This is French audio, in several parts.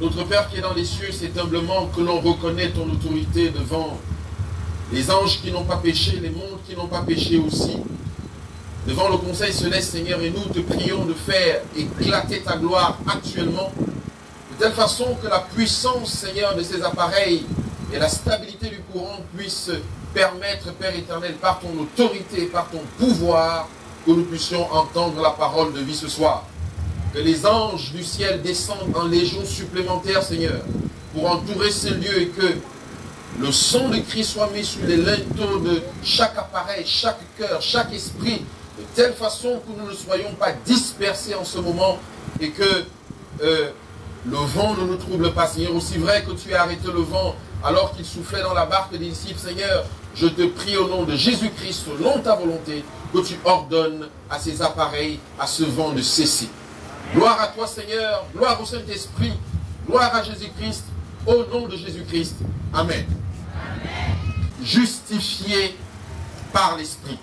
Notre Père qui est dans les cieux, c'est humblement que l'on reconnaît ton autorité devant les anges qui n'ont pas péché, les mondes qui n'ont pas péché aussi. Devant le Conseil céleste, Seigneur, et nous te prions de faire éclater ta gloire actuellement, de telle façon que la puissance, Seigneur, de ces appareils et la stabilité du courant puissent permettre, Père éternel, par ton autorité, par ton pouvoir, que nous puissions entendre la parole de vie ce soir. Que les anges du ciel descendent en légions supplémentaires, Seigneur, pour entourer ces lieux et que le son de Christ soit mis sur les linteaux de chaque appareil, chaque cœur, chaque esprit, de telle façon que nous ne soyons pas dispersés en ce moment et que le vent ne nous trouble pas, Seigneur. Aussi vrai que tu as arrêté le vent alors qu'il soufflait dans la barque des disciples, Seigneur, je te prie au nom de Jésus-Christ, au nom de ta volonté, que tu ordonnes à ces appareils, à ce vent de cesser. Gloire à toi, Seigneur, gloire au Saint-Esprit, gloire à Jésus-Christ, au nom de Jésus-Christ. Amen. Justifié par l'Esprit.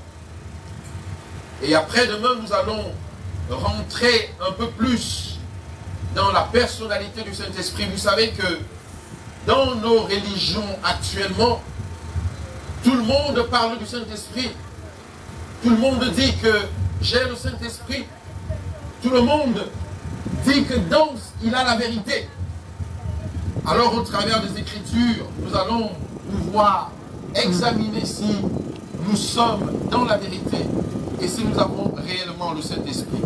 Et après-demain, nous allons rentrer un peu plus dans la personnalité du Saint-Esprit. Vous savez que dans nos religions actuellement, tout le monde parle du Saint-Esprit. Tout le monde dit que j'ai le Saint-Esprit. Tout le monde dit que dans il a la vérité. Alors au travers des Écritures, nous allons pouvoir examiner si nous sommes dans la vérité et si nous avons réellement le Saint-Esprit.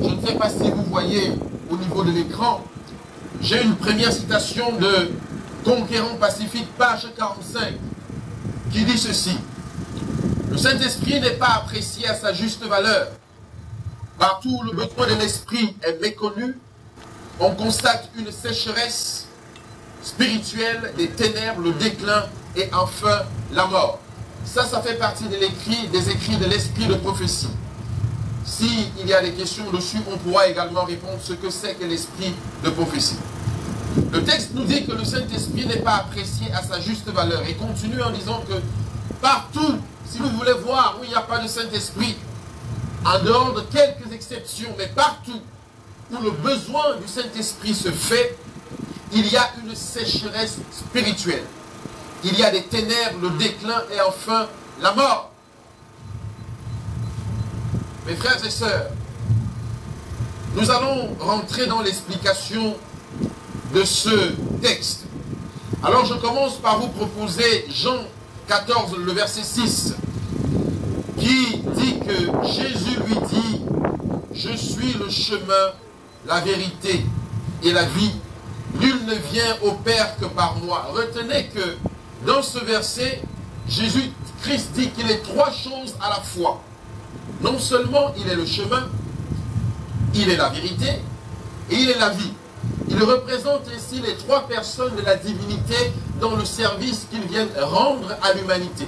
Je ne sais pas si vous voyez au niveau de l'écran, j'ai une première citation de Conquérant Pacifique, page 45, qui dit ceci. Le Saint-Esprit n'est pas apprécié à sa juste valeur. Partout où le besoin de l'Esprit est méconnu, on constate une sécheresse spirituelle, des ténèbres, le déclin et enfin la mort. Ça fait partie des écrits de l'esprit de prophétie. S'il y a des questions dessus, on pourra également répondre ce que c'est que l'esprit de prophétie. Le texte nous dit que le Saint-Esprit n'est pas apprécié à sa juste valeur et continue en disant que partout, si vous voulez voir où il n'y a pas de Saint-Esprit, en dehors de quelques exceptions, mais partout où le besoin du Saint-Esprit se fait, il y a une sécheresse spirituelle. Il y a des ténèbres, le déclin et enfin la mort. Mes frères et sœurs, nous allons rentrer dans l'explication de ce texte. Alors je commence par vous proposer Jean 14, le verset 6, qui dit que Jésus lui dit, « Je suis le chemin, la vérité et la vie. Nul ne vient au Père que par moi. » Retenez que dans ce verset, Jésus-Christ dit qu'il est trois choses à la fois. Non seulement il est le chemin, il est la vérité et il est la vie. Il représente ainsi les trois personnes de la divinité dans le service qu'ils viennent rendre à l'humanité.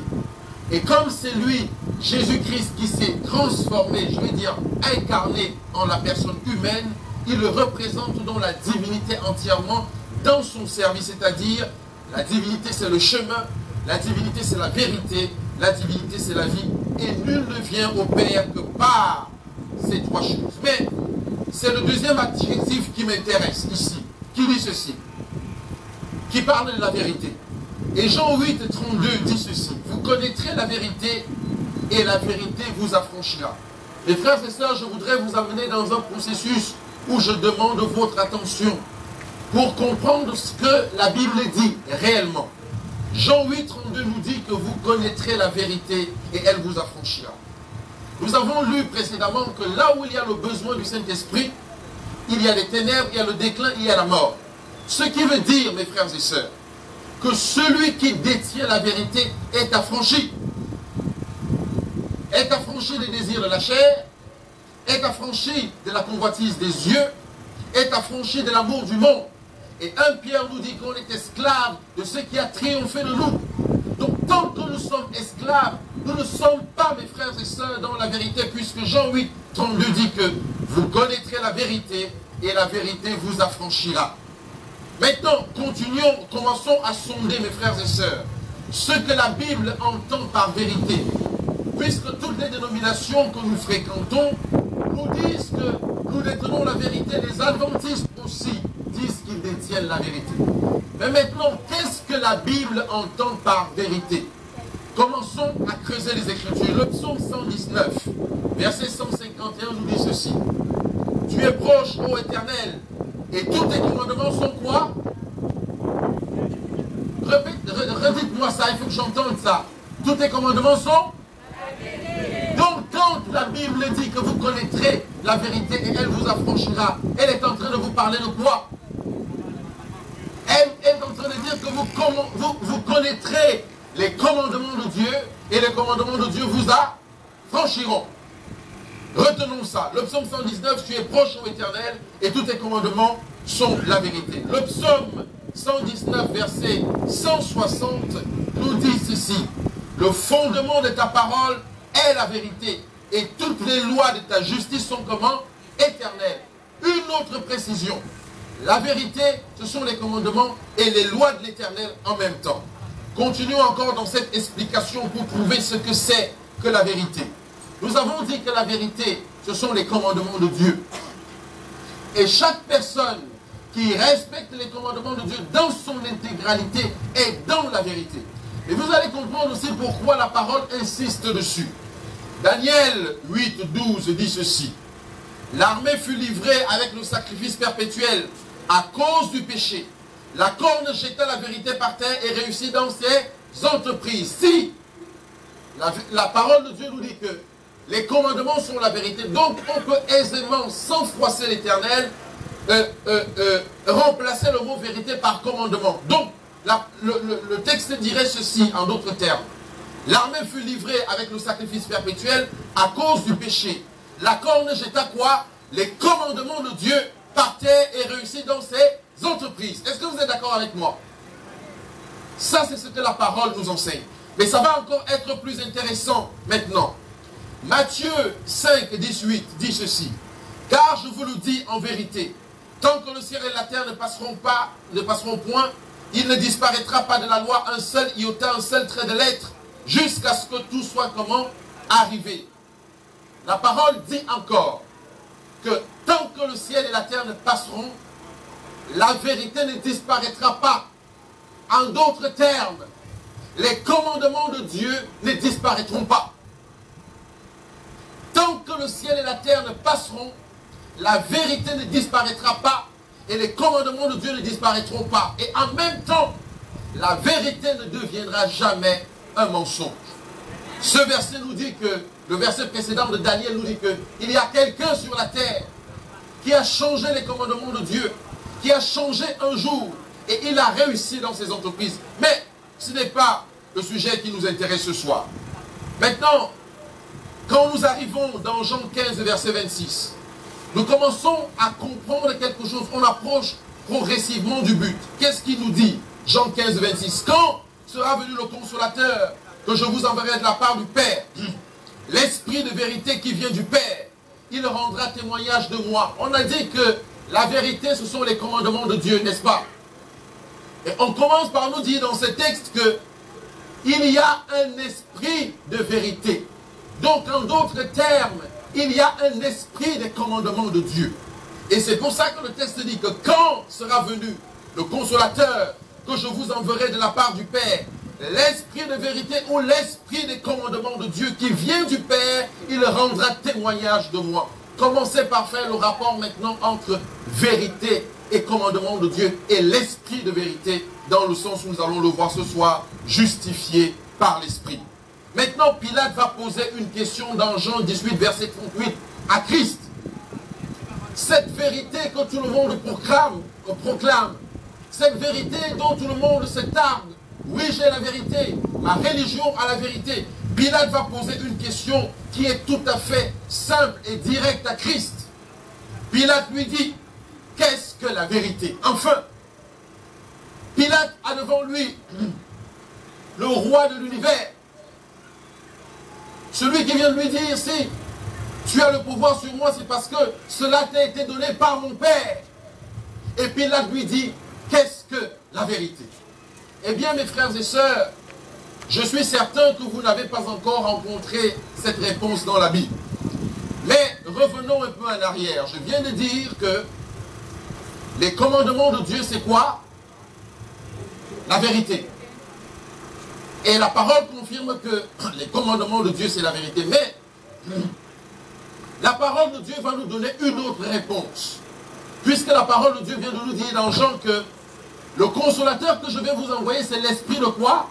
Et comme c'est lui, Jésus-Christ, qui s'est transformé, je vais dire incarné en la personne humaine, il le représente dans la divinité entièrement dans son service, c'est-à-dire la divinité c'est le chemin, la divinité c'est la vérité, la divinité c'est la vie, et nul ne vient au Père que par ces trois choses. Mais c'est le deuxième adjectif qui m'intéresse ici, qui dit ceci, qui parle de la vérité. Et Jean 8, 32 dit ceci, vous connaîtrez la vérité et la vérité vous affranchira. Mes frères et sœurs, je voudrais vous amener dans un processus où je demande votre attention pour comprendre ce que la Bible dit réellement. Jean 8, 32 nous dit que vous connaîtrez la vérité et elle vous affranchira. Nous avons lu précédemment que là où il y a le besoin du Saint-Esprit, il y a les ténèbres, il y a le déclin, il y a la mort. Ce qui veut dire, mes frères et sœurs, que celui qui détient la vérité est affranchi. Est affranchi des désirs de la chair, est affranchi de la convoitise des yeux, est affranchi de l'amour du monde. Et 1 Pierre nous dit qu'on est esclave de ce qui a triomphé de nous. Donc tant que nous sommes esclaves, nous ne sommes pas, mes frères et sœurs, dans la vérité, puisque Jean 8, 32 dit que vous connaîtrez la vérité et la vérité vous affranchira. Maintenant, continuons, commençons à sonder, mes frères et sœurs, ce que la Bible entend par vérité. Puisque toutes les dénominations que nous fréquentons nous disent que nous détenons la vérité, les adventistes aussi disent qu'ils détiennent détiennent la vérité. Mais maintenant, qu'est-ce que la Bible entend par vérité? Commençons à creuser les Écritures. Le psaume 119, verset 151 nous dit ceci. Tu es proche, ô Éternel, et tous tes commandements sont quoi? Redites-moi ça, il faut que j'entende ça. Tous tes commandements sont? Donc quand la Bible dit que vous connaîtrez la vérité et elle vous affranchira, elle est en train de vous parler de quoi? Elle est en train de dire que vous connaîtrez les commandements de Dieu et les commandements de Dieu vous affranchiront. Retenons ça. Le psaume 119, tu es proche au Éternel et tous tes commandements sont la vérité. Le psaume 119, verset 160 nous dit ceci. Le fondement de ta parole est la vérité et toutes les lois de ta justice sont comment? Éternelles. Une autre précision. La vérité, ce sont les commandements et les lois de l'Éternel en même temps. Continuons encore dans cette explication pour prouver ce que c'est que la vérité. Nous avons dit que la vérité, ce sont les commandements de Dieu. Et chaque personne qui respecte les commandements de Dieu dans son intégralité est dans la vérité. Et vous allez comprendre aussi pourquoi la parole insiste dessus. Daniel 8, 12 dit ceci. L'armée fut livrée avec le sacrifice perpétuel à cause du péché. La corne jeta la vérité par terre et réussit dans ses entreprises. Si la parole de Dieu nous dit que les commandements sont la vérité, donc on peut aisément, sans froisser l'Éternel, remplacer le mot vérité par commandement. Donc, le texte dirait ceci en d'autres termes. L'armée fut livrée avec le sacrifice perpétuel à cause du péché. La corne jeta quoi? Les commandements de Dieu par terre et réussit dans ses entreprises. Est-ce que vous êtes d'accord avec moi? Ça, c'est ce que la parole nous enseigne. Mais ça va encore être plus intéressant maintenant. Matthieu 5, 18 dit ceci. Car je vous le dis en vérité, tant que le ciel et la terre ne passeront point, il ne disparaîtra pas de la loi un seul iota, un seul trait de lettre, jusqu'à ce que tout soit comment? Arrivé. La parole dit encore que tant que le ciel et la terre ne passeront, la vérité ne disparaîtra pas. En d'autres termes, les commandements de Dieu ne disparaîtront pas. Tant que le ciel et la terre ne passeront, la vérité ne disparaîtra pas et les commandements de Dieu ne disparaîtront pas. Et en même temps, la vérité ne deviendra jamais un mensonge. Ce verset nous dit que, le verset précédent de Daniel nous dit qu'il y a quelqu'un sur la terre qui a changé les commandements de Dieu, qui a changé un jour et il a réussi dans ses entreprises. Mais ce n'est pas le sujet qui nous intéresse ce soir. Maintenant, quand nous arrivons dans Jean 15, verset 26, nous commençons à comprendre quelque chose. On approche progressivement du but. Qu'est-ce qu'il nous dit? Jean 15, 26. Quand sera venu le consolateur que je vous enverrai de la part du Père, l'esprit de vérité qui vient du Père, il rendra témoignage de moi. On a dit que la vérité, ce sont les commandements de Dieu, n'est-ce pas? Et on commence par nous dire dans ce texte que il y a un esprit de vérité. Donc, en d'autres termes, il y a un esprit des commandements de Dieu. Et c'est pour ça que le texte dit que quand sera venu le consolateur que je vous enverrai de la part du Père, l'esprit de vérité ou l'esprit des commandements de Dieu qui vient du Père, il rendra témoignage de moi. Commencez par faire le rapport maintenant entre vérité et commandement de Dieu et l'esprit de vérité, dans le sens où nous allons le voir ce soir, justifié par l'esprit. Maintenant, Pilate va poser une question dans Jean 18, verset 38, à Christ. Cette vérité que tout le monde proclame, cette vérité dont tout le monde se targue, oui, j'ai la vérité, ma religion a la vérité. Pilate va poser une question qui est tout à fait simple et directe à Christ. Pilate lui dit, qu'est-ce que la vérité? Enfin, Pilate a devant lui le roi de l'univers. Celui qui vient de lui dire, si tu as le pouvoir sur moi, c'est parce que cela t'a été donné par mon Père. Et Pilate lui dit, qu'est-ce que la vérité? Eh bien, mes frères et sœurs, je suis certain que vous n'avez pas encore rencontré cette réponse dans la Bible. Mais revenons un peu en arrière. Je viens de dire que Les commandements de Dieu, c'est quoi? La vérité. Et la parole confirme que les commandements de Dieu, c'est la vérité. Mais la parole de Dieu va nous donner une autre réponse. Puisque la parole de Dieu vient de nous dire dans Jean que le consolateur que je vais vous envoyer, c'est l'esprit de quoi?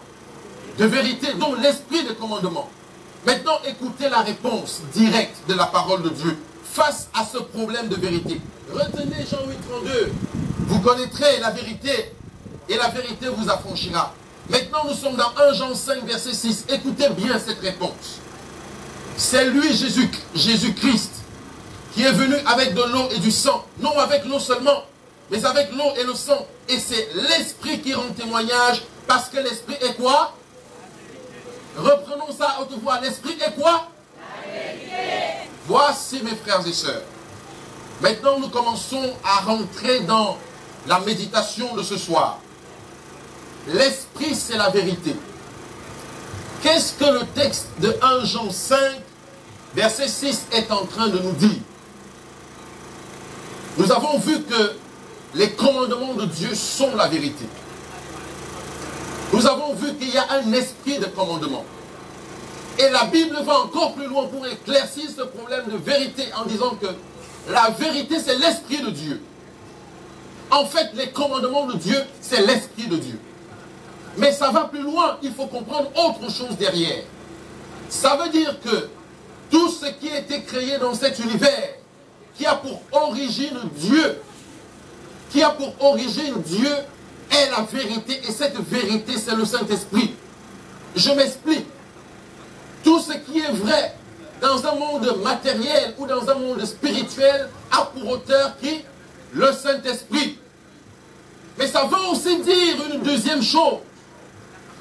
De vérité, donc l'esprit de commandement. Maintenant, écoutez la réponse directe de la parole de Dieu face à ce problème de vérité. Retenez Jean 8,32. Vous connaîtrez la vérité et la vérité vous affranchira. Maintenant, nous sommes dans 1 Jean 5, verset 6. Écoutez bien cette réponse. C'est lui, Jésus-Christ, qui est venu avec de l'eau et du sang. Non avec l'eau seulement, mais avec l'eau et le sang. Et c'est l'esprit qui rend témoignage, parce que l'esprit est quoi? Reprenons ça à haute voix. L'esprit est quoi? Voici mes frères et sœurs. Maintenant, nous commençons à rentrer dans la méditation de ce soir. L'esprit, c'est la vérité. Qu'est-ce que le texte de 1 Jean 5, verset 6 est en train de nous dire? Nous avons vu que les commandements de Dieu sont la vérité. Nous avons vu qu'il y a un esprit de commandement. Et la Bible va encore plus loin pour éclaircir ce problème de vérité en disant que la vérité, c'est l'esprit de Dieu. En fait, les commandements de Dieu, c'est l'esprit de Dieu. Mais ça va plus loin, il faut comprendre autre chose derrière. Ça veut dire que tout ce qui a été créé dans cet univers, qui a pour origine Dieu, est la vérité. Et cette vérité, c'est le Saint-Esprit. Je m'explique. Tout ce qui est vrai dans un monde matériel ou dans un monde spirituel a pour auteur qui? Le Saint-Esprit. Mais ça veut aussi dire une deuxième chose.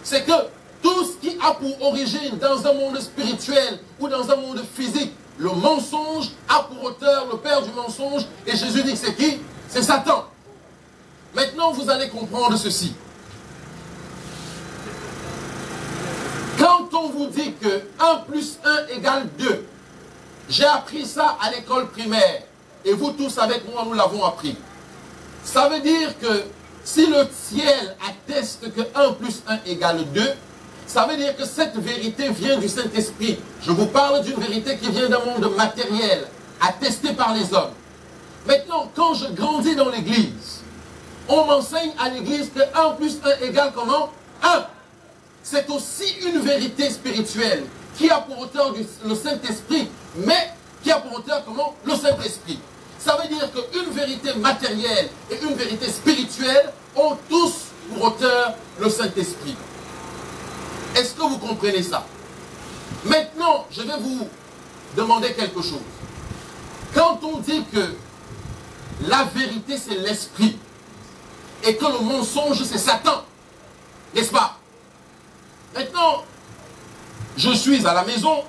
C'est que tout ce qui a pour origine dans un monde spirituel ou dans un monde physique, le mensonge a pour auteur le père du mensonge. Et Jésus dit que c'est qui? C'est Satan. Maintenant, vous allez comprendre ceci. Quand on vous dit que 1 plus 1 égale 2, j'ai appris ça à l'école primaire, et vous tous avec moi, nous l'avons appris. Ça veut dire que si le ciel atteste que 1 plus 1 égale 2, ça veut dire que cette vérité vient du Saint-Esprit. Je vous parle d'une vérité qui vient d'un monde matériel, attesté par les hommes. Maintenant, quand je grandis dans l'église, on m'enseigne à l'église que 1 plus 1 égale comment? 1. C'est aussi une vérité spirituelle qui a pour auteur le Saint-Esprit, mais qui a pour auteur comment? Le Saint-Esprit. Ça veut dire qu'une vérité matérielle et une vérité spirituelle ont tous pour auteur le Saint-Esprit. Est-ce que vous comprenez ça? Maintenant, je vais vous demander quelque chose. Quand on dit que la vérité c'est l'esprit et que le mensonge c'est Satan, n'est-ce pas? Maintenant, je suis à la maison,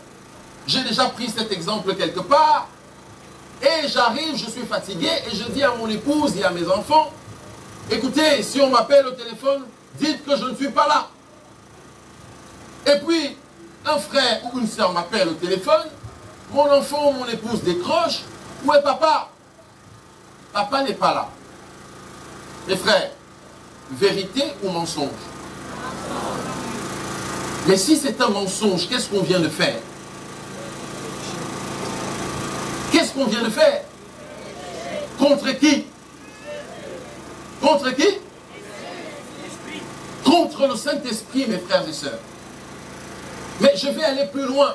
j'ai déjà pris cet exemple quelque part, et j'arrive, je suis fatigué, et je dis à mon épouse et à mes enfants, écoutez, si on m'appelle au téléphone, dites que je ne suis pas là. Et puis, un frère ou une soeur m'appelle au téléphone, mon enfant ou mon épouse décroche, où est papa? Papa n'est pas là. Mes frères, vérité ou mensonge? Mais si c'est un mensonge, qu'est-ce qu'on vient de faire? Qu'est-ce qu'on vient de faire? Contre qui? Contre qui? Contre le Saint-Esprit, mes frères et sœurs. Mais je vais aller plus loin.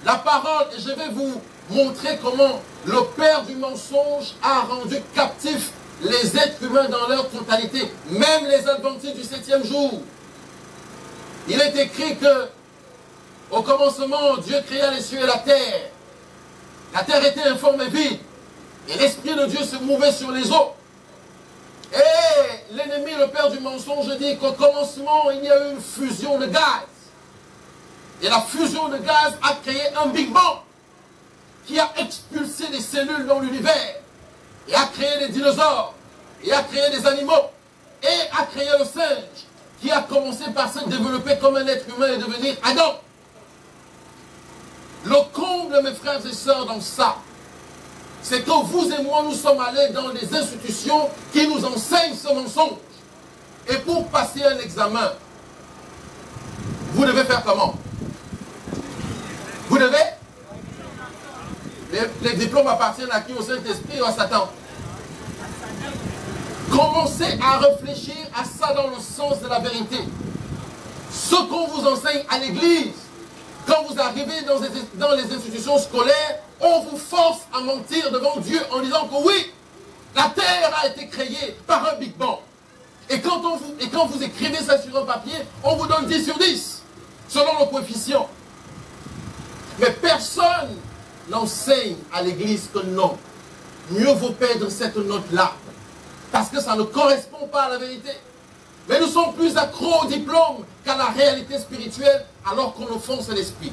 La parole, et je vais vous montrer comment le père du mensonge a rendu captifs les êtres humains dans leur totalité, même les adventistes du 7e jour. Il est écrit que au commencement, Dieu créa les cieux et la terre. La terre était informe et vide. Et l'Esprit de Dieu se mouvait sur les eaux. Et l'ennemi, le père du mensonge, dit qu'au commencement, il y a eu une fusion de gaz. Et la fusion de gaz a créé un Big Bang qui a expulsé des cellules dans l'univers. Et a créé des dinosaures. Et a créé des animaux. Et a créé le singe qui a commencé par se développer comme un être humain et devenir Adam. Le comble, mes frères et sœurs, dans ça, c'est que vous et moi, nous sommes allés dans des institutions qui nous enseignent ce mensonge. Et pour passer un examen, vous devez faire comment? Vous devez? Les diplômes appartiennent à qui? Au Saint-Esprit ou à Satan? Commencez à réfléchir à ça dans le sens de la vérité. Ce qu'on vous enseigne à l'église, quand vous arrivez dans les institutions scolaires, on vous force à mentir devant Dieu en disant que oui, la terre a été créée par un Big Bang. Et quand vous écrivez ça sur un papier, on vous donne 10 sur 10, selon le coefficient. Mais personne n'enseigne à l'église que non. Mieux vaut perdre cette note-là, parce que ça ne correspond pas à la vérité. Mais nous sommes plus accros au diplôme qu'à la réalité spirituelle, alors qu'on offense l'esprit.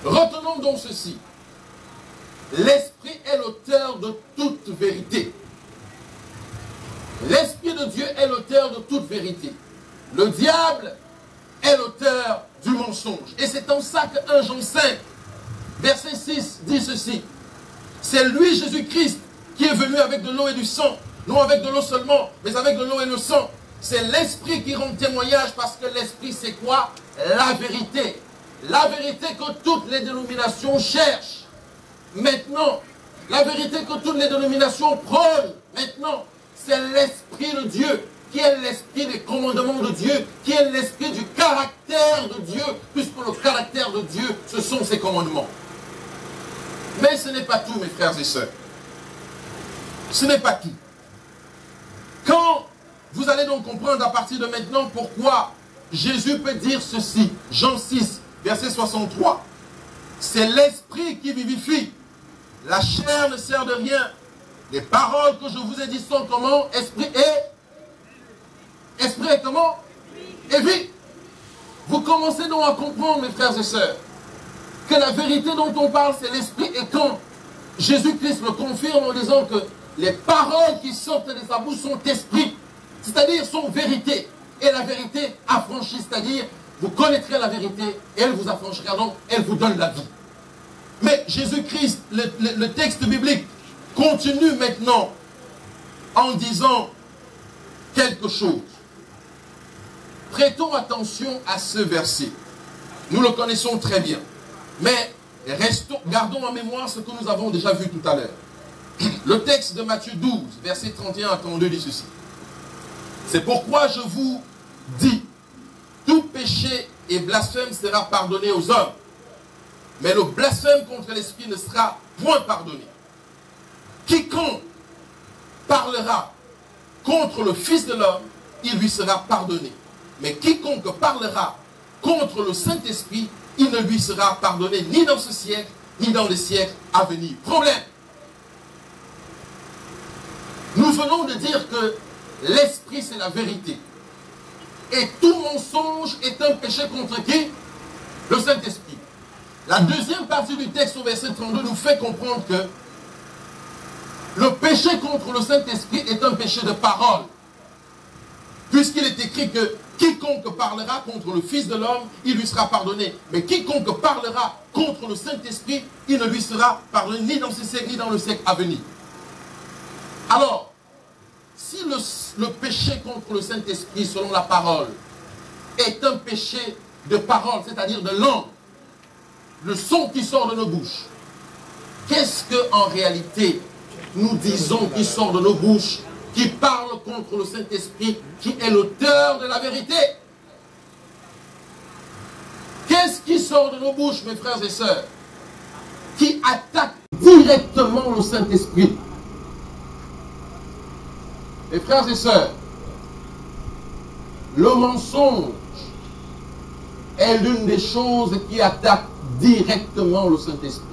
Retenons donc ceci. L'esprit est l'auteur de toute vérité. L'esprit de Dieu est l'auteur de toute vérité. Le diable est l'auteur du mensonge. Et c'est en ça que 1 Jean 5, verset 6 dit ceci. C'est lui, Jésus-Christ, qui est venu avec de l'eau et du sang. Non avec de l'eau seulement, mais avec de l'eau et le sang. C'est l'esprit qui rend témoignage, parce que l'esprit, c'est quoi? La vérité. La vérité que toutes les dénominations cherchent. Maintenant, la vérité que toutes les dénominations prônent. Maintenant, c'est l'esprit de Dieu, qui est l'esprit des commandements de Dieu, qui est l'esprit du caractère de Dieu, puisque le caractère de Dieu, ce sont ses commandements. Mais ce n'est pas tout, mes frères et sœurs. Ce n'est pas tout. Quand vous allez donc comprendre à partir de maintenant pourquoi Jésus peut dire ceci, Jean 6, verset 63. C'est l'esprit qui vivifie. La chair ne sert de rien. Les paroles que je vous ai dit sont comment? Esprit est comment? Et vie. Vous commencez donc à comprendre, mes frères et sœurs, que la vérité dont on parle, c'est l'esprit. Et quand Jésus-Christ le confirme en disant que les paroles qui sortent de sa bouche sont esprit, c'est-à-dire sont vérité. Et la vérité affranchit, c'est-à-dire vous connaîtrez la vérité et elle vous affranchira, donc elle vous donne la vie. Mais Jésus-Christ, le texte biblique, continue maintenant en disant quelque chose. Prêtons attention à ce verset. Nous le connaissons très bien. Mais gardons en mémoire ce que nous avons déjà vu tout à l'heure. Le texte de Matthieu 12, versets 31 à 32 dit ceci. C'est pourquoi je vous dis, tout péché et blasphème sera pardonné aux hommes, mais le blasphème contre l'esprit ne sera point pardonné. Quiconque parlera contre le Fils de l'homme, il lui sera pardonné. Mais quiconque parlera contre le Saint-Esprit, il ne lui sera pardonné ni dans ce siècle, ni dans les siècles à venir. Problème. Nous venons de dire que l'esprit, c'est la vérité. Et tout mensonge est un péché contre qui? Le Saint-Esprit. La deuxième partie du texte au verset 32 nous fait comprendre que le péché contre le Saint-Esprit est un péché de parole. Puisqu'il est écrit que quiconque parlera contre le Fils de l'homme, il lui sera pardonné. Mais quiconque parlera contre le Saint-Esprit, il ne lui sera pardonné ni dans ce siècle, ni dans le siècle à venir. Alors, si le péché contre le Saint-Esprit, selon la parole, est un péché de parole, c'est-à-dire de langue, le son qui sort de nos bouches, qu'est-ce qu'en réalité nous disons qui sort de nos bouches, qui parle contre le Saint-Esprit, qui est l'auteur de la vérité? Qu'est-ce qui sort de nos bouches, mes frères et sœurs, qui attaque directement le Saint-Esprit? Mes frères et sœurs, le mensonge est l'une des choses qui attaque directement le Saint-Esprit.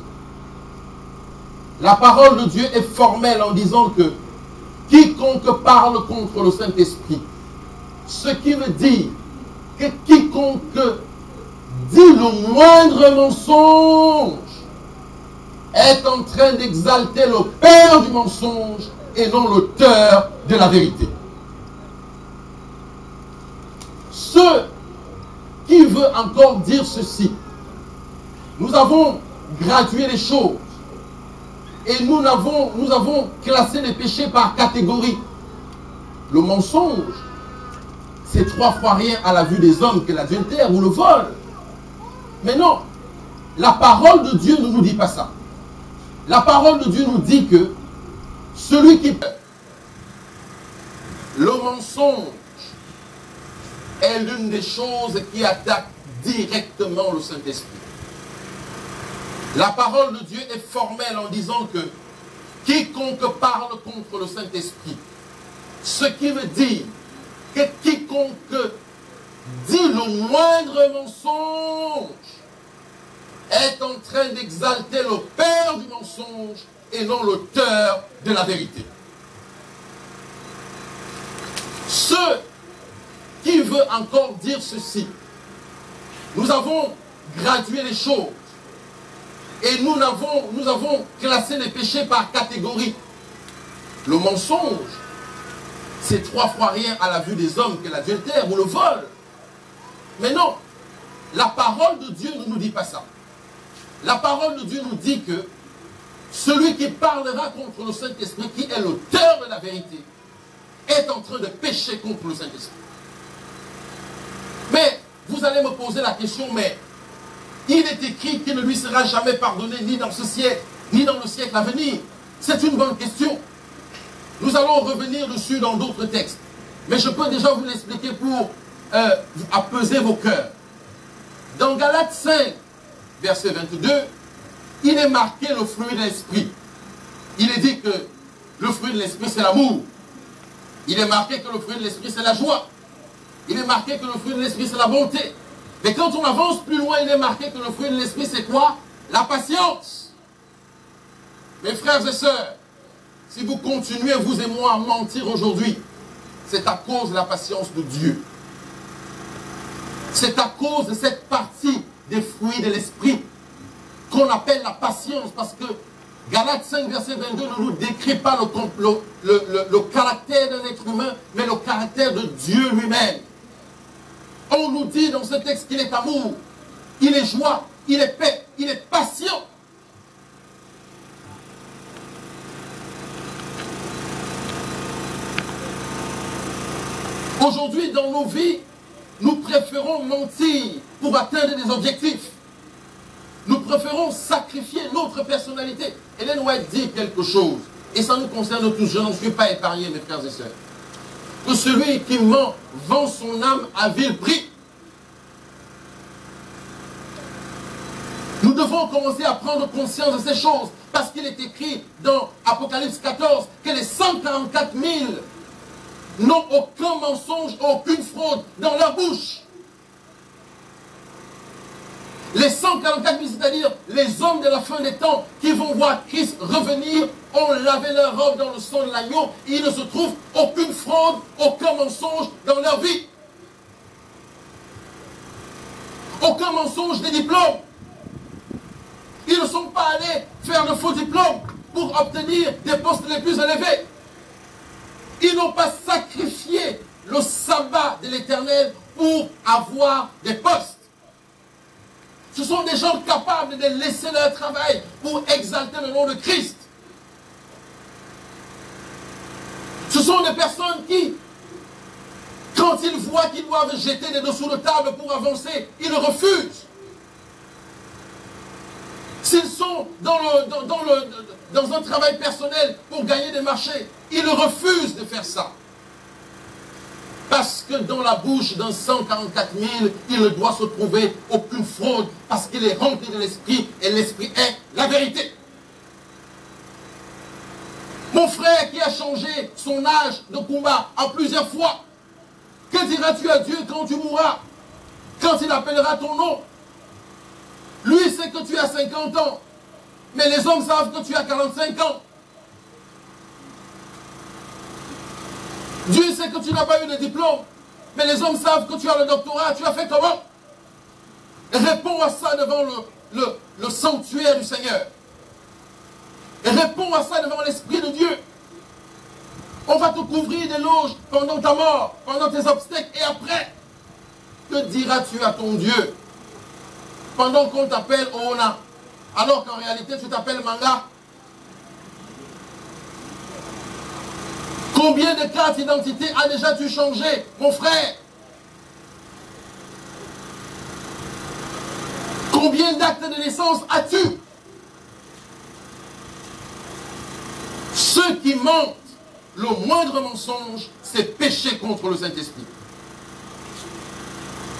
La parole de Dieu est formelle en disant que quiconque parle contre le Saint-Esprit, ce qui veut dire que quiconque dit le moindre mensonge est en train d'exalter le père du mensonge et non l'auteur de la vérité. Ce qui veut encore dire ceci, nous avons gradué les choses. Et nous avons classé les péchés par catégorie. Le mensonge, c'est 3 fois rien à la vue des hommes que l'adultère ou le vol. Mais non, la parole de Dieu ne nous dit pas ça. La parole de Dieu nous dit que celui qui... Le mensonge est l'une des choses qui attaque directement le Saint-Esprit. La parole de Dieu est formelle en disant que quiconque parle contre le Saint-Esprit, ce qui veut dire que quiconque dit le moindre mensonge est en train d'exalter le père du mensonge et non l'auteur de la vérité. Ceux qui veulent encore dire ceci, nous avons gradué les choses et nous avons classé les péchés par catégorie. Le mensonge, c'est 3 fois rien à la vue des hommes que l'adultère ou le vol. Mais non, la parole de Dieu ne nous dit pas ça. La parole de Dieu nous dit que celui qui parlera contre le Saint-Esprit, qui est l'auteur de la vérité, est en train de pécher contre le Saint-Esprit. Mais vous allez me poser la question, mais il est écrit qu'il ne lui sera jamais pardonné ni dans ce siècle, ni dans le siècle à venir. C'est une bonne question. Nous allons revenir dessus dans d'autres textes. Mais je peux déjà vous l'expliquer pour apaiser vos cœurs. Dans Galates 5, verset 22, il est marqué le fruit de l'esprit. Il est dit que le fruit de l'esprit, c'est l'amour. Il est marqué que le fruit de l'esprit, c'est la joie. Il est marqué que le fruit de l'esprit, c'est la bonté. Mais quand on avance plus loin, il est marqué que le fruit de l'esprit, c'est quoi? La patience. Mes frères et sœurs, si vous continuez, vous et moi, à mentir aujourd'hui, c'est à cause de la patience de Dieu. C'est à cause de cette partie des fruits de l'esprit qu'on appelle la patience, parce que Galates 5, verset 22 ne nous décrit pas le caractère d'un être humain, mais le caractère de Dieu lui-même. On nous dit dans ce texte qu'il est amour, il est joie, il est paix, il est patient. Aujourd'hui, dans nos vies, nous préférons mentir pour atteindre des objectifs. Nous préférons sacrifier notre personnalité. Ellen White dit quelque chose, et ça nous concerne tous, je n'en suis pas épargné, mes frères et sœurs. Que celui qui ment vend son âme à vil prix. Nous devons commencer à prendre conscience de ces choses, parce qu'il est écrit dans Apocalypse 14 que les 144 000 n'ont aucun mensonge, aucune fraude dans leur bouche. Les 144 000, c'est-à-dire les hommes de la fin des temps qui vont voir Christ revenir, ont lavé leur robe dans le sang de l'agneau, et il ne se trouve aucune fraude, aucun mensonge dans leur vie. Aucun mensonge des diplômes. Ils ne sont pas allés faire de faux diplômes pour obtenir des postes les plus élevés. Ils n'ont pas sacrifié le sabbat de l'Éternel pour avoir des postes. Ce sont des gens capables de laisser leur travail pour exalter le nom de Christ. Ce sont des personnes qui, quand ils voient qu'ils doivent jeter des dessous de table pour avancer, ils refusent. S'ils sont dans un travail personnel pour gagner des marchés, ils refusent de faire ça. Parce que dans la bouche d'un 144 000, il ne doit se trouver aucune fraude, parce qu'il est rempli de l'esprit, et l'esprit est la vérité. Mon frère qui a changé son âge de combat en plusieurs fois, que diras-tu à Dieu quand tu mourras? Quand il appellera ton nom? Lui sait que tu as 50 ans, mais les hommes savent que tu as 45 ans. Dieu sait que tu n'as pas eu de diplôme, mais les hommes savent que tu as le doctorat. Tu as fait comment? Réponds à ça devant le sanctuaire du Seigneur. Réponds à ça devant l'Esprit de Dieu. On va te couvrir d'éloges pendant ta mort, pendant tes obstacles, et après, que diras-tu à ton Dieu? Pendant qu'on t'appelle Oona, alors qu'en réalité tu t'appelles Manga. Combien de cartes d'identité as déjà-tu changé, mon frère? Combien d'actes de naissance as-tu? Ceux qui mentent, le moindre mensonge, c'est pécher contre le Saint-Esprit.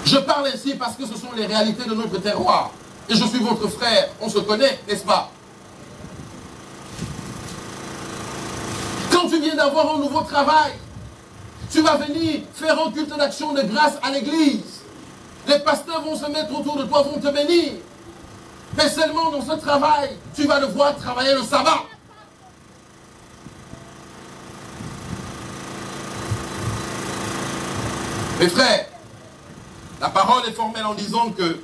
Je parle ainsi parce que ce sont les réalités de notre terroir. Et je suis votre frère, on se connaît, n'est-ce pas? Quand tu viens d'avoir un nouveau travail, tu vas venir faire un culte d'action de grâce à l'église. Les pasteurs vont se mettre autour de toi, vont te bénir. Mais seulement dans ce travail, tu vas devoir travailler le sabbat. Mes frères, la parole est formelle en disant que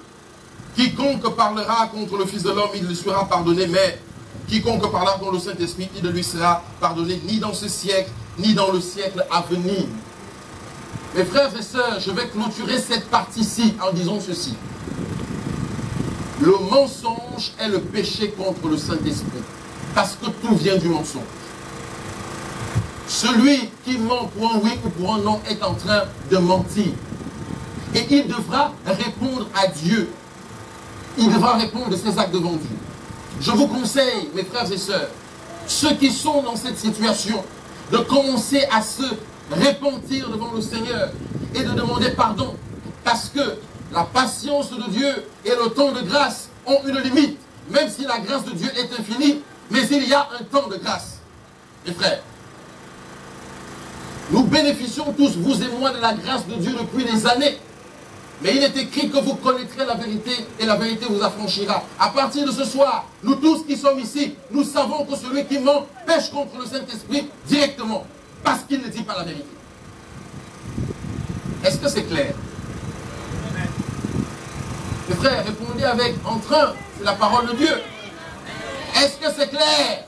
quiconque parlera contre le Fils de l'homme, il lui sera pardonné, mais quiconque parlera contre le Saint-Esprit, il ne lui sera pardonné ni dans ce siècle, ni dans le siècle à venir. Mes frères et sœurs, je vais clôturer cette partie-ci en disant ceci. Le mensonge est le péché contre le Saint-Esprit, parce que tout vient du mensonge. Celui qui ment pour un oui ou pour un non est en train de mentir. Et il devra répondre à Dieu. Il devra répondre de ses actes devant Dieu. Je vous conseille, mes frères et sœurs, ceux qui sont dans cette situation, de commencer à se repentir devant le Seigneur et de demander pardon. Parce que la patience de Dieu et le temps de grâce ont une limite. Même si la grâce de Dieu est infinie, mais il y a un temps de grâce. Mes frères, nous bénéficions tous, vous et moi, de la grâce de Dieu depuis des années. Mais il est écrit que vous connaîtrez la vérité et la vérité vous affranchira. À partir de ce soir, nous tous qui sommes ici, nous savons que celui qui ment pêche contre le Saint-Esprit directement. Parce qu'il ne dit pas la vérité. Est-ce que c'est clair? Mes frères, répondez avec entrain, c'est la parole de Dieu. Est-ce que c'est clair?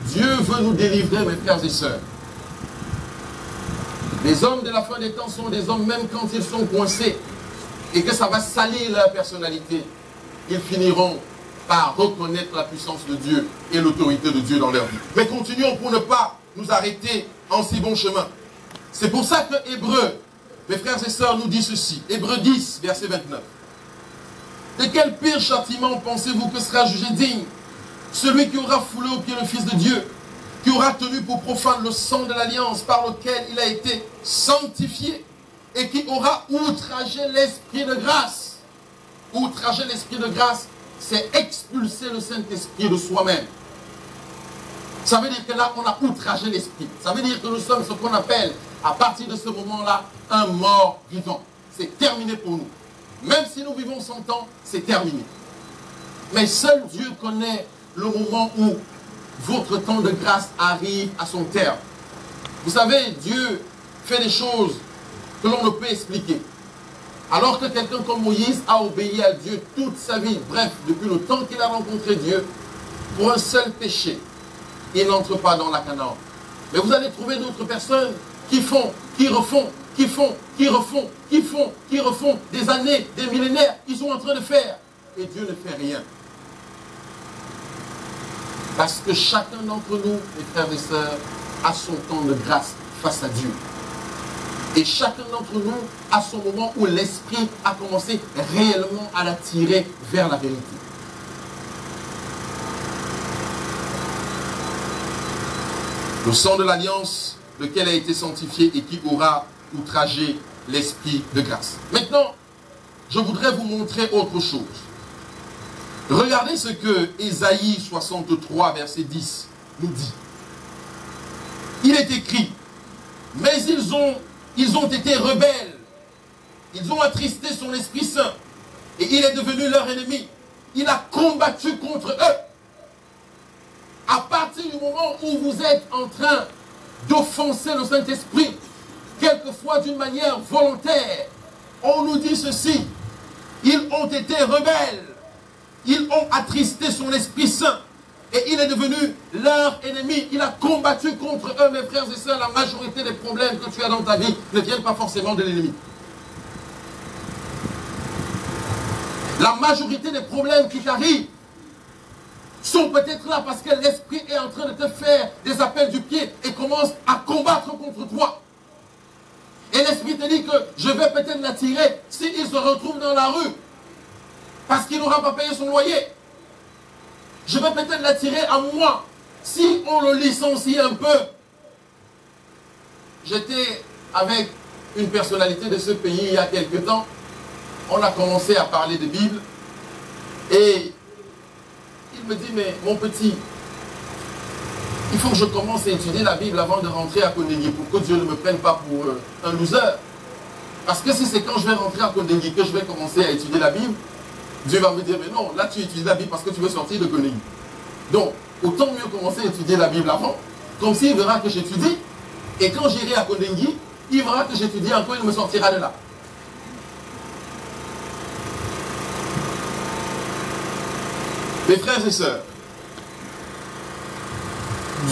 Dieu veut nous délivrer, mes frères et sœurs. Les hommes de la fin des temps sont des hommes, même quand ils sont coincés et que ça va salir leur personnalité, ils finiront par reconnaître la puissance de Dieu et l'autorité de Dieu dans leur vie. Mais continuons pour ne pas nous arrêter en si bon chemin. C'est pour ça que Hébreux, mes frères et sœurs, nous dit ceci. Hébreux 10, verset 29. De quel pire châtiment pensez-vous que sera jugé digne celui qui aura foulé au pied le Fils de Dieu, qui aura tenu pour profane le sang de l'alliance par lequel il a été sanctifié et qui aura outragé l'Esprit de grâce. Outrager l'Esprit de grâce, c'est expulser le Saint-Esprit de soi-même. Ça veut dire que là, on a outragé l'Esprit. Ça veut dire que nous sommes ce qu'on appelle, à partir de ce moment-là, un mort vivant. C'est terminé pour nous. Même si nous vivons 100 ans, c'est terminé. Mais seul Dieu connaît le moment où votre temps de grâce arrive à son terme. Vous savez, Dieu fait des choses que l'on ne peut expliquer. Alors que quelqu'un comme Moïse a obéi à Dieu toute sa vie, bref, depuis le temps qu'il a rencontré Dieu, pour un seul péché, il n'entre pas dans la Canaan. Mais vous allez trouver d'autres personnes qui font, qui refont, qui font, qui refont, qui font, qui refont, des années, des millénaires, ils sont en train de faire. Et Dieu ne fait rien. Parce que chacun d'entre nous, mes frères et sœurs, a son temps de grâce face à Dieu. Et chacun d'entre nous a son moment où l'Esprit a commencé réellement à l'attirer vers la vérité. Le sang de l'alliance, lequel a été sanctifié et qui aura outragé l'Esprit de grâce. Maintenant, je voudrais vous montrer autre chose. Regardez ce que Ésaïe 63, verset 10 nous dit. Il est écrit, mais ils ont été rebelles. Ils ont attristé son Esprit Saint. Et il est devenu leur ennemi. Il a combattu contre eux. À partir du moment où vous êtes en train d'offenser le Saint-Esprit, quelquefois d'une manière volontaire, on nous dit ceci. Ils ont été rebelles. Ils ont attristé son Esprit Saint. Et il est devenu leur ennemi. Il a combattu contre eux, mes frères et sœurs. La majorité des problèmes que tu as dans ta vie ne viennent pas forcément de l'ennemi. La majorité des problèmes qui t'arrivent sont peut-être là parce que l'esprit est en train de te faire des appels du pied et commence à combattre contre toi. Et l'esprit te dit que je vais peut-être l'attirer s'il se retrouve dans la rue parce qu'il n'aura pas payé son loyer. Je vais peut-être l'attirer à moi si on le licencie un peu. J'étais avec une personnalité de ce pays il y a quelque temps. On a commencé à parler de Bible et il me dit, mais mon petit, il faut que je commence à étudier la Bible avant de rentrer à Kondengui pour que Dieu ne me prenne pas pour un loser. Parce que si c'est quand je vais rentrer à Kondengui que je vais commencer à étudier la Bible, Dieu va me dire, mais non, là tu étudies la Bible parce que tu veux sortir de Kondengui. Donc, autant mieux commencer à étudier la Bible avant, comme s'il verra que j'étudie, et quand j'irai à Kondengui, il verra que j'étudie encore, il me sortira de là. Mes frères et sœurs,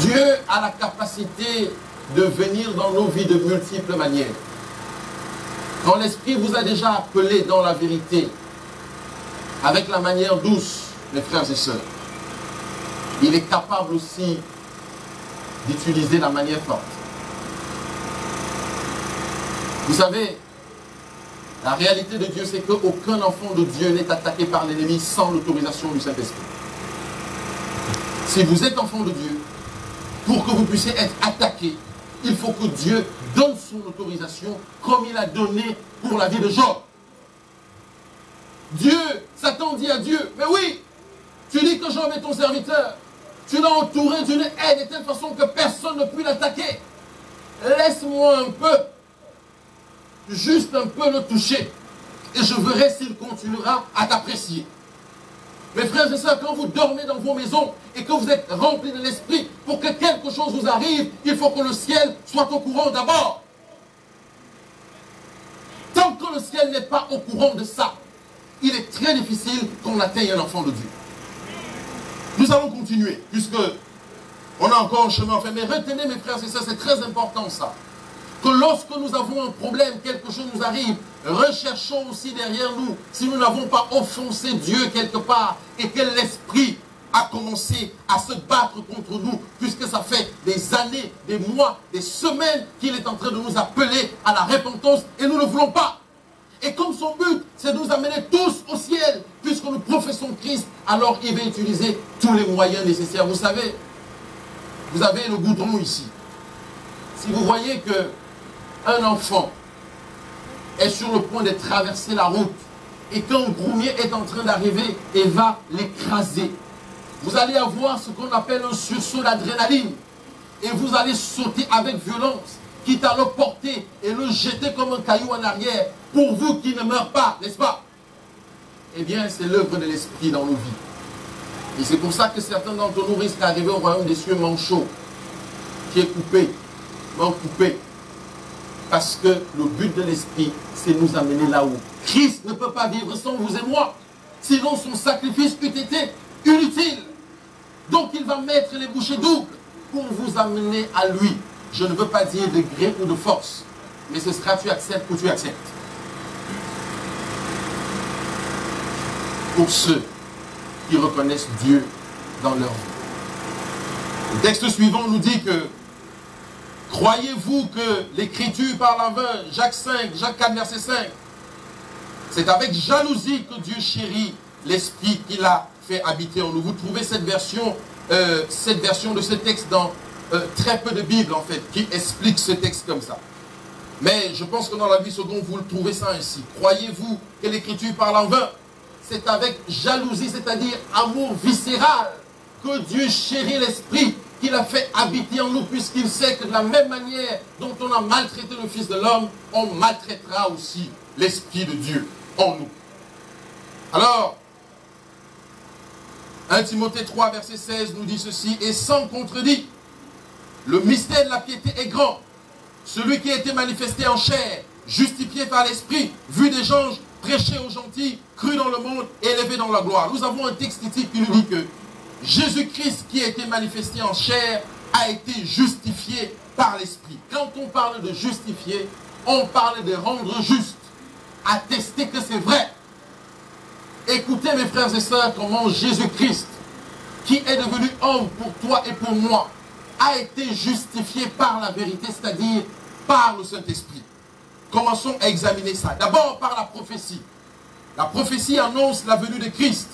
Dieu a la capacité de venir dans nos vies de multiples manières. Quand l'Esprit vous a déjà appelé dans la vérité, avec la manière douce, mes frères et sœurs, il est capable aussi d'utiliser la manière forte. Vous savez, la réalité de Dieu, c'est qu'aucun enfant de Dieu n'est attaqué par l'ennemi sans l'autorisation du Saint-Esprit. Si vous êtes enfant de Dieu, pour que vous puissiez être attaqué, il faut que Dieu donne son autorisation comme il a donné pour la vie de Job. Dieu, Satan dit à Dieu, mais oui, tu dis que Job est ton serviteur. Tu l'as entouré d'une haine de telle façon que personne ne peut l'attaquer. Laisse-moi un peu, juste un peu le toucher. Et je verrai s'il continuera à t'apprécier. Mes frères et sœurs, quand vous dormez dans vos maisons et que vous êtes remplis de l'esprit, pour que quelque chose vous arrive, il faut que le ciel soit au courant d'abord. Tant que le ciel n'est pas au courant de ça, il est très difficile qu'on atteigne un enfant de Dieu. Nous allons continuer, puisque on a encore un chemin à faire. Mais retenez, mes frères et sœurs, c'est très important ça. Que lorsque nous avons un problème, quelque chose nous arrive, recherchons aussi derrière nous, si nous n'avons pas offensé Dieu quelque part, et que l'Esprit a commencé à se battre contre nous, puisque ça fait des années, des mois, des semaines qu'il est en train de nous appeler à la repentance, et nous ne voulons pas. Et comme son but, c'est de nous amener tous au ciel, puisque nous professons Christ, alors il va utiliser tous les moyens nécessaires. Vous savez, vous avez le goudron ici. Si vous voyez que un enfant est sur le point de traverser la route et qu'un groumier est en train d'arriver et va l'écraser, vous allez avoir ce qu'on appelle un sursaut d'adrénaline et vous allez sauter avec violence, quitte à le porter et le jeter comme un caillou en arrière pour vous qui ne meurent pas, n'est-ce pas? Eh bien, c'est l'œuvre de l'Esprit dans nos vies. Et c'est pour ça que certains d'entre nous risquent d'arriver au royaume des cieux manchot, qui est coupé, main coupée. Parce que le but de l'Esprit, c'est nous amener là-haut. Christ ne peut pas vivre sans vous et moi. Sinon, son sacrifice eût été inutile. Donc, il va mettre les bouchées doubles pour vous amener à lui. Je ne veux pas dire de gré ou de force, mais ce sera tu acceptes ou tu acceptes. Pour ceux qui reconnaissent Dieu dans leur vie. Le texte suivant nous dit que croyez-vous que l'Écriture parle en vain? Jacques 5, Jacques 4, verset 5. C'est avec jalousie que Dieu chérit l'Esprit qu'il a fait habiter en nous. Vous trouvez cette version de ce texte dans très peu de Bibles, en fait, qui explique ce texte comme ça. Mais je pense que dans la vie seconde, vous le trouvez ça ainsi. Croyez-vous que l'Écriture parle en vain? C'est avec jalousie, c'est-à-dire amour viscéral, que Dieu chérit l'Esprit qu'il a fait habiter en nous, puisqu'il sait que de la même manière dont on a maltraité le Fils de l'homme, on maltraitera aussi l'Esprit de Dieu en nous. Alors, 1 Timothée 3, verset 16 nous dit ceci, et sans contredit, le mystère de la piété est grand. Celui qui a été manifesté en chair, justifié par l'Esprit, vu des anges, prêché aux gentils, cru dans le monde et élevé dans la gloire. Nous avons un texte ici qui nous dit que Jésus-Christ qui a été manifesté en chair a été justifié par l'Esprit. Quand on parle de justifier, on parle de rendre juste, attester que c'est vrai. Écoutez mes frères et sœurs comment Jésus-Christ qui est devenu homme pour toi et pour moi, a été justifié par la vérité, c'est-à-dire par le Saint-Esprit. Commençons à examiner ça. D'abord par la prophétie. La prophétie annonce la venue de Christ.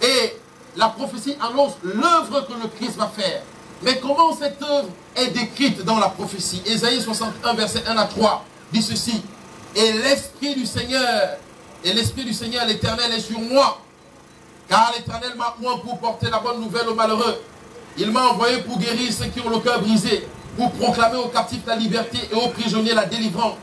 Et la prophétie annonce l'œuvre que le Christ va faire. Mais comment cette œuvre est décrite dans la prophétie? Ésaïe 61, verset 1 à 3, dit ceci. Et l'Esprit du Seigneur, l'Éternel est sur moi. Car l'Éternel m'a oint pour porter la bonne nouvelle aux malheureux. Il m'a envoyé pour guérir ceux qui ont le cœur brisé, pour proclamer aux captifs la liberté et aux prisonniers la délivrance,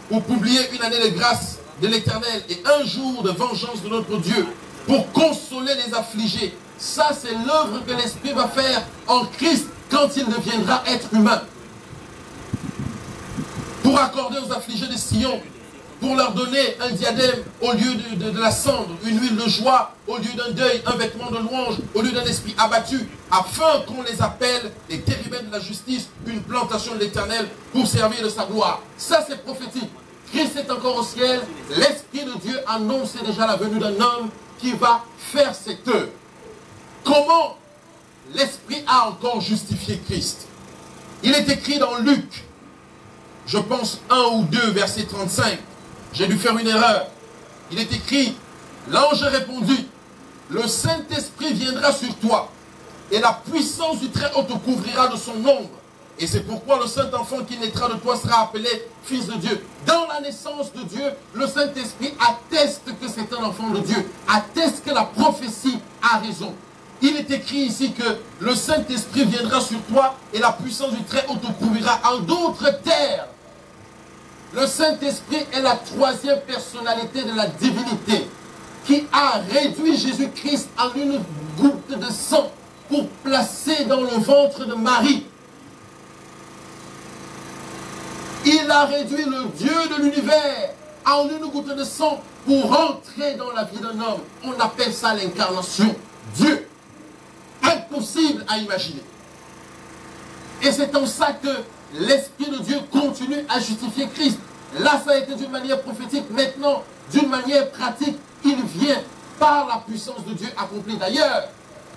pour publier une année de grâce de l'Éternel et un jour de vengeance de notre Dieu, pour consoler les affligés. Ça, c'est l'œuvre que l'Esprit va faire en Christ quand il deviendra être humain. Pour accorder aux affligés de Sion, pour leur donner un diadème au lieu de la cendre, une huile de joie au lieu d'un deuil, un vêtement de louange au lieu d'un esprit abattu, afin qu'on les appelle les térubins de la justice, une plantation de l'Éternel pour servir de sa gloire. Ça, c'est prophétique. Christ est encore au ciel. L'Esprit de Dieu annonce déjà la venue d'un homme qui va faire cette œuvre. Comment l'Esprit a encore justifié Christ? Il est écrit dans Luc, je pense 1 ou 2, verset 35. J'ai dû faire une erreur. Il est écrit, l'ange répondit, le Saint-Esprit viendra sur toi, et la puissance du Très-Haut te couvrira de son ombre. Et c'est pourquoi le Saint-Enfant qui naîtra de toi sera appelé Fils de Dieu. Dans la naissance de Dieu, le Saint-Esprit atteste que c'est un enfant de Dieu, atteste que la prophétie a raison. Il est écrit ici que le Saint-Esprit viendra sur toi, et la puissance du Très-Haut te couvrira. En d'autres termes, le Saint-Esprit est la troisième personnalité de la divinité qui a réduit Jésus-Christ en une goutte de sang pour placer dans le ventre de Marie. Il a réduit le Dieu de l'univers en une goutte de sang pour entrer dans la vie d'un homme. On appelle ça l'incarnation. Dieu. Impossible à imaginer. Et c'est en ça que l'Esprit de Dieu continue à justifier Christ. Là, ça a été d'une manière prophétique. Maintenant, d'une manière pratique, il vient par la puissance de Dieu accomplie. D'ailleurs,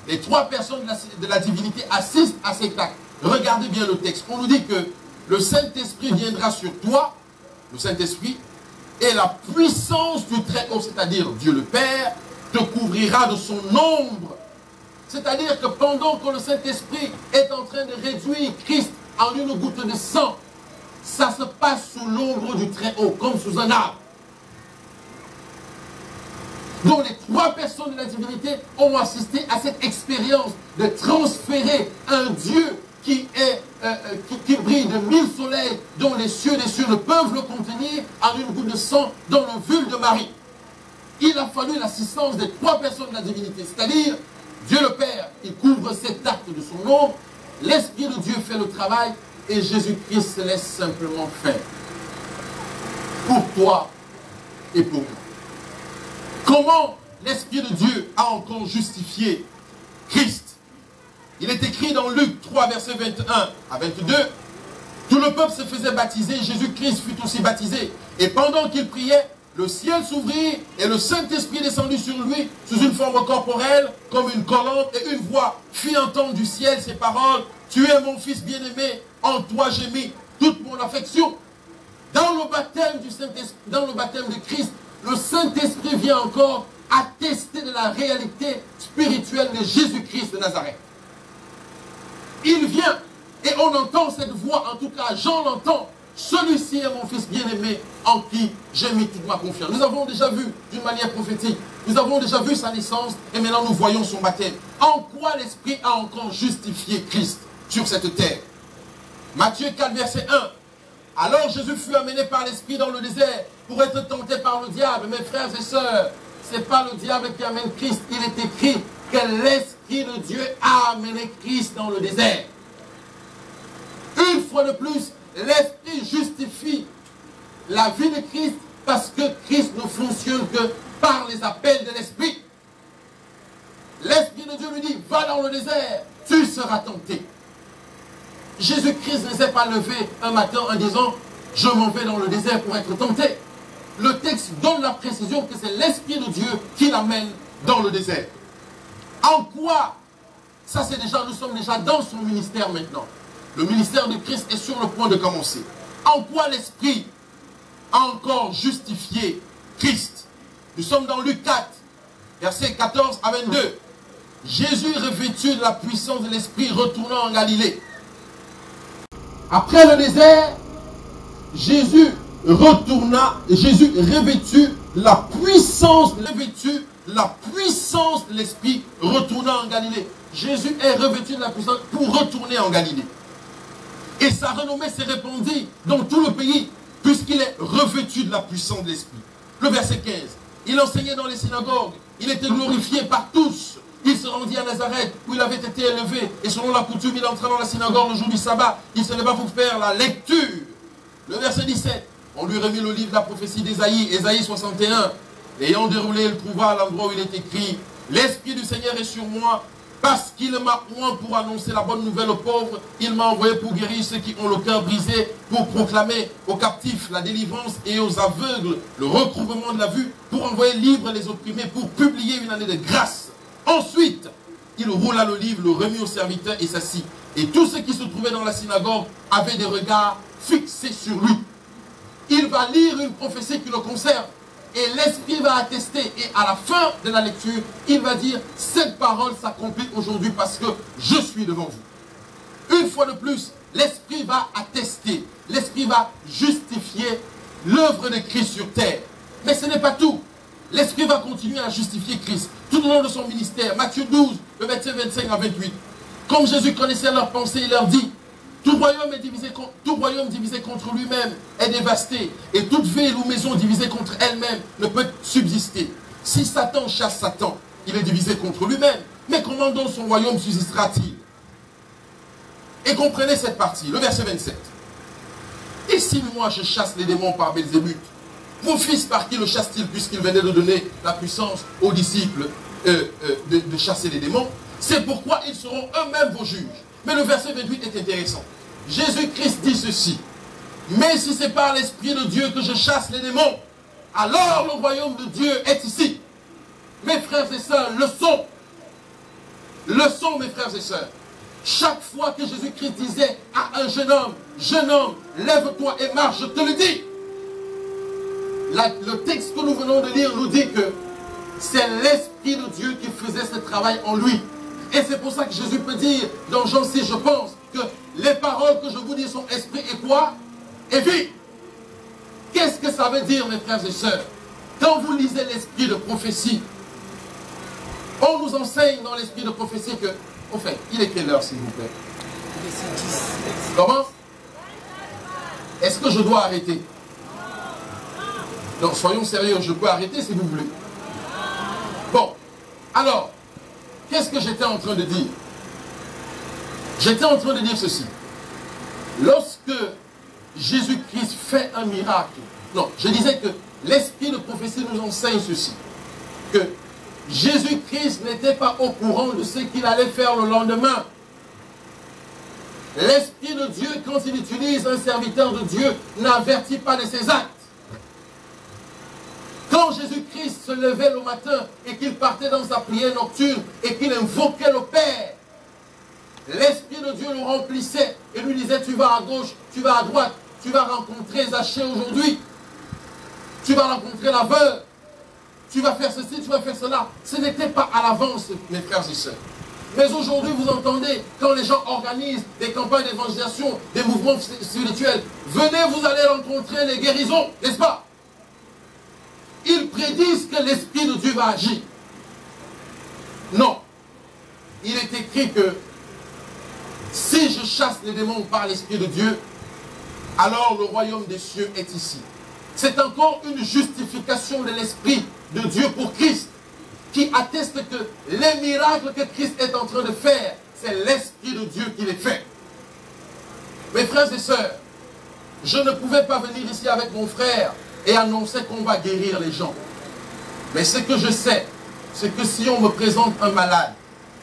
les trois personnes de la divinité assistent à cet acte. Regardez bien le texte. On nous dit que le Saint-Esprit viendra sur toi, le Saint-Esprit, et la puissance du Très-Haut, c'est-à-dire Dieu le Père, te couvrira de son ombre. C'est-à-dire que pendant que le Saint-Esprit est en train de réduire Christ en une goutte de sang, ça se passe sous l'ombre du Très-Haut, comme sous un arbre. Donc les trois personnes de la divinité ont assisté à cette expérience de transférer un Dieu qui brille de 1000 soleils, dont les cieux des cieux ne peuvent le contenir, en une goutte de sang dans le vulve de Marie. Il a fallu l'assistance des trois personnes de la divinité, c'est-à-dire Dieu le Père, il couvre cet acte de son ombre, l'Esprit de Dieu fait le travail, et Jésus-Christ se laisse simplement faire. Pour toi et pour moi. Comment l'Esprit de Dieu a encore justifié Christ? Il est écrit dans Luc 3, versets 21 à 22. Tout le peuple se faisait baptiser, Jésus-Christ fut aussi baptisé. Et pendant qu'il priait, le ciel s'ouvrit et le Saint-Esprit descendit sur lui sous une forme corporelle, comme une colombe, et une voix fit entendre du ciel ces paroles. Tu es mon fils bien-aimé, en toi j'ai mis toute mon affection. Dans le baptême du Saint-Esprit, dans le baptême de Christ, le Saint-Esprit vient encore attester de la réalité spirituelle de Jésus-Christ de Nazareth. Il vient et on entend cette voix, en tout cas Jean l'entend. Celui-ci est mon fils bien-aimé en qui j'ai mis toute ma confiance. Nous avons déjà vu d'une manière prophétique, nous avons déjà vu sa naissance et maintenant nous voyons son baptême. En quoi l'Esprit a encore justifié Christ sur cette terre? Matthieu 4, verset 1. Alors Jésus fut amené par l'Esprit dans le désert pour être tenté par le diable. Mes frères et sœurs, ce n'est pas le diable qui amène Christ. Il est écrit que l'Esprit de Dieu a amené Christ dans le désert. Une fois de plus, l'Esprit justifie la vie de Christ parce que Christ ne fonctionne que par les appels de l'Esprit. L'Esprit de Dieu lui dit, va dans le désert, tu seras tenté. Jésus-Christ ne s'est pas levé un matin en disant, je m'en vais dans le désert pour être tenté. Le texte donne la précision que c'est l'Esprit de Dieu qui l'amène dans le désert. En quoi Ça c'est déjà, nous sommes déjà dans son ministère maintenant. Le ministère de Christ est sur le point de commencer. En quoi l'Esprit a encore justifié Christ? Nous sommes dans Luc 4, versets 14 à 22. Jésus, revêtu de la puissance de l'Esprit, retournant en Galilée. Après le désert, Jésus revêtu la puissance de l'Esprit, retournant en Galilée. Jésus est revêtu de la puissance pour retourner en Galilée. Et sa renommée s'est répandue dans tout le pays, puisqu'il est revêtu de la puissance de l'Esprit. Le verset 15. Il enseignait dans les synagogues, il était glorifié par tous. Il se rendit à Nazareth, où il avait été élevé, et selon la coutume, il entra dans la synagogue le jour du sabbat. Il se leva pour faire la lecture. Le verset 17. On lui remit le livre de la prophétie d'Ésaïe, Ésaïe 61. L'ayant déroulé, il trouva à l'endroit où il est écrit: l'Esprit du Seigneur est sur moi, parce qu'il m'a oint pour annoncer la bonne nouvelle aux pauvres. Il m'a envoyé pour guérir ceux qui ont le cœur brisé, pour proclamer aux captifs la délivrance et aux aveugles le recouvrement de la vue, pour envoyer libres les opprimés, pour publier une année de grâce. Ensuite, il roula le livre, le remit au serviteur et s'assit. Et tous ceux qui se trouvaient dans la synagogue avaient des regards fixés sur lui. Il va lire une prophétie qui le concerne. Et l'Esprit va attester. Et à la fin de la lecture, il va dire: cette parole s'accomplit aujourd'hui parce que je suis devant vous. Une fois de plus, l'Esprit va attester. L'Esprit va justifier l'œuvre de Christ sur terre. Mais ce n'est pas tout. L'Esprit va continuer à justifier Christ tout au long de son ministère. Matthieu 12, le verset 25 à 28. Comme Jésus connaissait leurs pensées, il leur dit: tout royaume divisé contre lui-même est dévasté, et toute ville ou maison divisée contre elle-même ne peut subsister. Si Satan chasse Satan, il est divisé contre lui-même. Mais comment donc son royaume subsistera-t-il? Et comprenez cette partie, le verset 27. Et si moi je chasse les démons par Belzébuth, mon fils par qui le chasse-t-il, puisqu'il venait de donner la puissance aux disciples de chasser les démons? C'est pourquoi ils seront eux-mêmes vos juges. Mais le verset 28 est intéressant. Jésus-Christ dit ceci: mais si c'est par l'Esprit de Dieu que je chasse les démons, alors le royaume de Dieu est ici. Mes frères et sœurs, leçon mes frères et sœurs. Chaque fois que Jésus-Christ disait à un jeune homme, lève-toi et marche, je te le dis. Le texte que nous venons de lire nous dit que c'est l'Esprit de Dieu qui faisait ce travail en lui. Et c'est pour ça que Jésus peut dire dans Jean 6, je pense, que les paroles que je vous dis sont esprit et quoi? Et vie. Qu'est-ce que ça veut dire, mes frères et sœurs? Quand vous lisez l'esprit de prophétie, on nous enseigne dans l'esprit de prophétie que, au fait, il est quelle heure, s'il vous plaît? Comment? Est-ce que je dois arrêter? Non, soyons sérieux, je peux arrêter si vous voulez. Bon, alors, qu'est-ce que j'étais en train de dire? J'étais en train de dire ceci. Lorsque Jésus-Christ fait un miracle, non, je disais que l'esprit de prophétie nous enseigne ceci, que Jésus-Christ n'était pas au courant de ce qu'il allait faire le lendemain. L'Esprit de Dieu, quand il utilise un serviteur de Dieu, n'avertit pas de ses actes. Quand Jésus-Christ se levait le matin et qu'il partait dans sa prière nocturne et qu'il invoquait le Père, l'Esprit de Dieu le remplissait et lui disait: tu vas à gauche, tu vas à droite, tu vas rencontrer Zachée aujourd'hui, tu vas rencontrer la veuve, tu vas faire ceci, tu vas faire cela. Ce n'était pas à l'avance, mes frères et sœurs. Mais aujourd'hui, vous entendez, quand les gens organisent des campagnes d'évangélisation, des mouvements spirituels, venez, vous allez rencontrer les guérisons, n'est-ce pas? Ils prédisent que l'Esprit de Dieu va agir. Non. Il est écrit que si je chasse les démons par l'Esprit de Dieu, alors le royaume des cieux est ici. C'est encore une justification de l'Esprit de Dieu pour Christ, qui atteste que les miracles que Christ est en train de faire, c'est l'Esprit de Dieu qui les fait. Mes frères et sœurs, je ne pouvais pas venir ici avec mon frère et annoncer qu'on va guérir les gens. Mais ce que je sais, c'est que si on me présente un malade,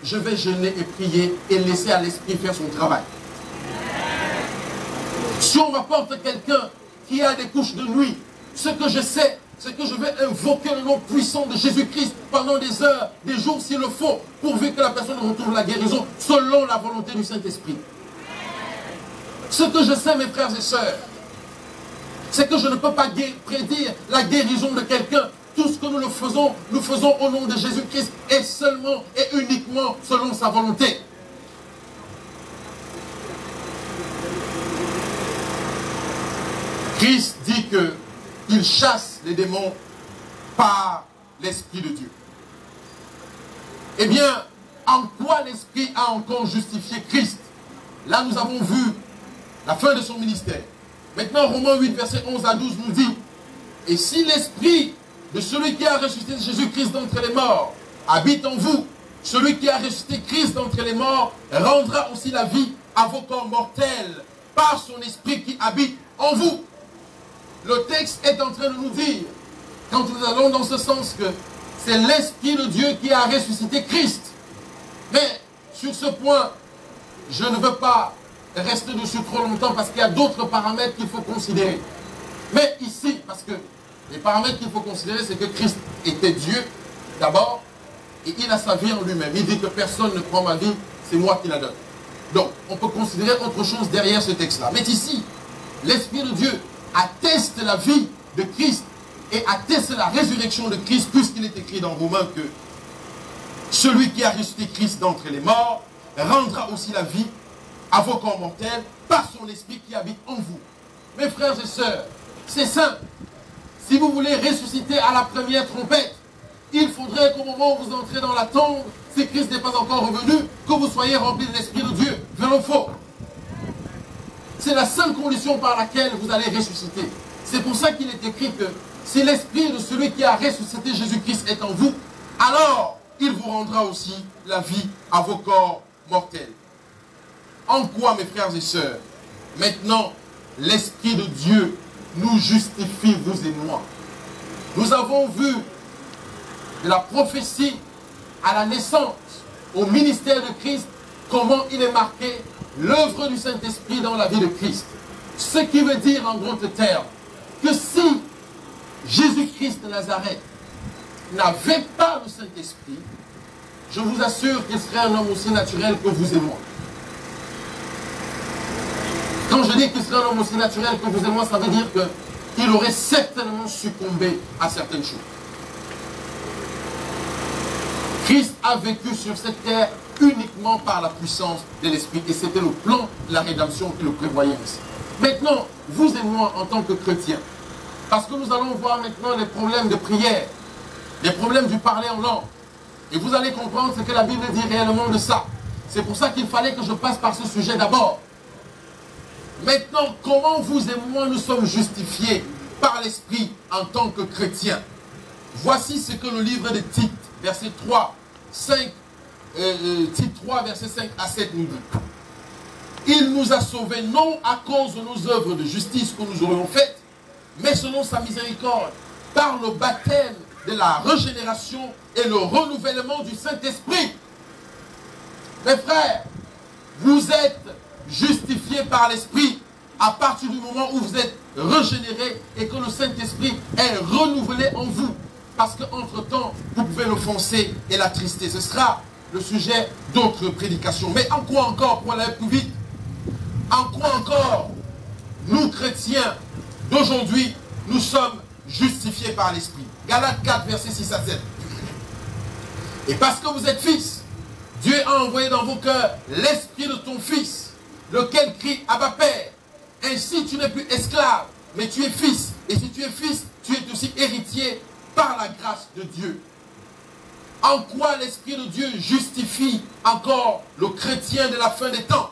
je vais jeûner et prier et laisser à l'Esprit faire son travail. Si on m'apporte quelqu'un qui a des couches de nuit, ce que je sais, c'est que je vais invoquer invoquer le nom puissant de Jésus-Christ pendant des heures, des jours s'il le faut, pourvu que la personne retrouve la guérison selon la volonté du Saint-Esprit. Ce que je sais, mes frères et sœurs, c'est que je ne peux pas prédire la guérison de quelqu'un. Tout ce que nous faisons au nom de Jésus-Christ et seulement et uniquement selon sa volonté. Christ dit qu'il chasse les démons par l'Esprit de Dieu. Eh bien, en quoi l'Esprit a encore justifié Christ? Là, nous avons vu la fin de son ministère. Maintenant, Romains 8, versets 11 à 12 nous dit, « Et si l'Esprit de celui qui a ressuscité Jésus-Christ d'entre les morts habite en vous, celui qui a ressuscité Christ d'entre les morts rendra aussi la vie à vos corps mortels par son Esprit qui habite en vous. » Le texte est en train de nous dire, quand nous allons dans ce sens, que c'est l'Esprit de Dieu qui a ressuscité Christ. Mais sur ce point, je ne veux pas rester dessus trop longtemps parce qu'il y a d'autres paramètres qu'il faut considérer. Mais ici, parce que les paramètres qu'il faut considérer, c'est que Christ était Dieu d'abord et il a sa vie en lui-même. Il dit que personne ne prend ma vie, c'est moi qui la donne. Donc, on peut considérer autre chose derrière ce texte-là. Mais ici, l'Esprit de Dieu atteste la vie de Christ et atteste la résurrection de Christ, puisqu'il est écrit dans Romains que celui qui a ressuscité Christ d'entre les morts rendra aussi la vie à vos corps mortels par son Esprit qui habite en vous. Mes frères et sœurs, c'est simple. Si vous voulez ressusciter à la première trompette, il faudrait qu'au moment où vous entrez dans la tombe, si Christ n'est pas encore revenu, que vous soyez remplis de l'Esprit de Dieu. Vrai ou faux? C'est la seule condition par laquelle vous allez ressusciter. C'est pour ça qu'il est écrit que si l'Esprit de celui qui a ressuscité Jésus-Christ est en vous, alors il vous rendra aussi la vie à vos corps mortels. En quoi, mes frères et sœurs, maintenant, l'Esprit de Dieu nous justifie, vous et moi? Nous avons vu de la prophétie à la naissance, au ministère de Christ, comment il est marqué l'œuvre du Saint-Esprit dans la vie de Christ. Ce qui veut dire en d'autres termes que si Jésus-Christ de Nazareth n'avait pas le Saint-Esprit, je vous assure qu'il serait un homme aussi naturel que vous et moi. Quand je dis qu'il serait un homme aussi naturel que vous et moi, ça veut dire qu'il aurait certainement succombé à certaines choses. Christ a vécu sur cette terre uniquement par la puissance de l'Esprit. Et c'était le plan de la rédemption qui le prévoyait ici. Maintenant, vous et moi, en tant que chrétiens, parce que nous allons voir maintenant les problèmes de prière, les problèmes du parler en langue. Et vous allez comprendre ce que la Bible dit réellement de ça. C'est pour ça qu'il fallait que je passe par ce sujet d'abord. Maintenant, comment vous et moi nous sommes justifiés par l'Esprit en tant que chrétiens? Voici ce que le livre de Tite, verset 3, 5, Tite 3, verset 5 à 7 nous dit. Il nous a sauvés non à cause de nos œuvres de justice que nous aurions faites, mais selon sa miséricorde, par le baptême de la régénération et le renouvellement du Saint-Esprit. Mes frères, vous êtes justifiés par l'Esprit à partir du moment où vous êtes régénérés et que le Saint-Esprit est renouvelé en vous. Parce qu'entre-temps, vous pouvez l'offenser et l'attrister. Ce sera le sujet d'autres prédications. Mais en quoi encore, pour aller plus vite, en quoi encore, nous chrétiens d'aujourd'hui, nous sommes justifiés par l'Esprit? Galates 4, versets 6 à 7. Et parce que vous êtes fils, Dieu a envoyé dans vos cœurs l'Esprit de ton Fils, lequel crie Abba Père. Ainsi tu n'es plus esclave, mais tu es fils. Et si tu es fils, tu es aussi héritier par la grâce de Dieu. En quoi l'Esprit de Dieu justifie encore le chrétien de la fin des temps?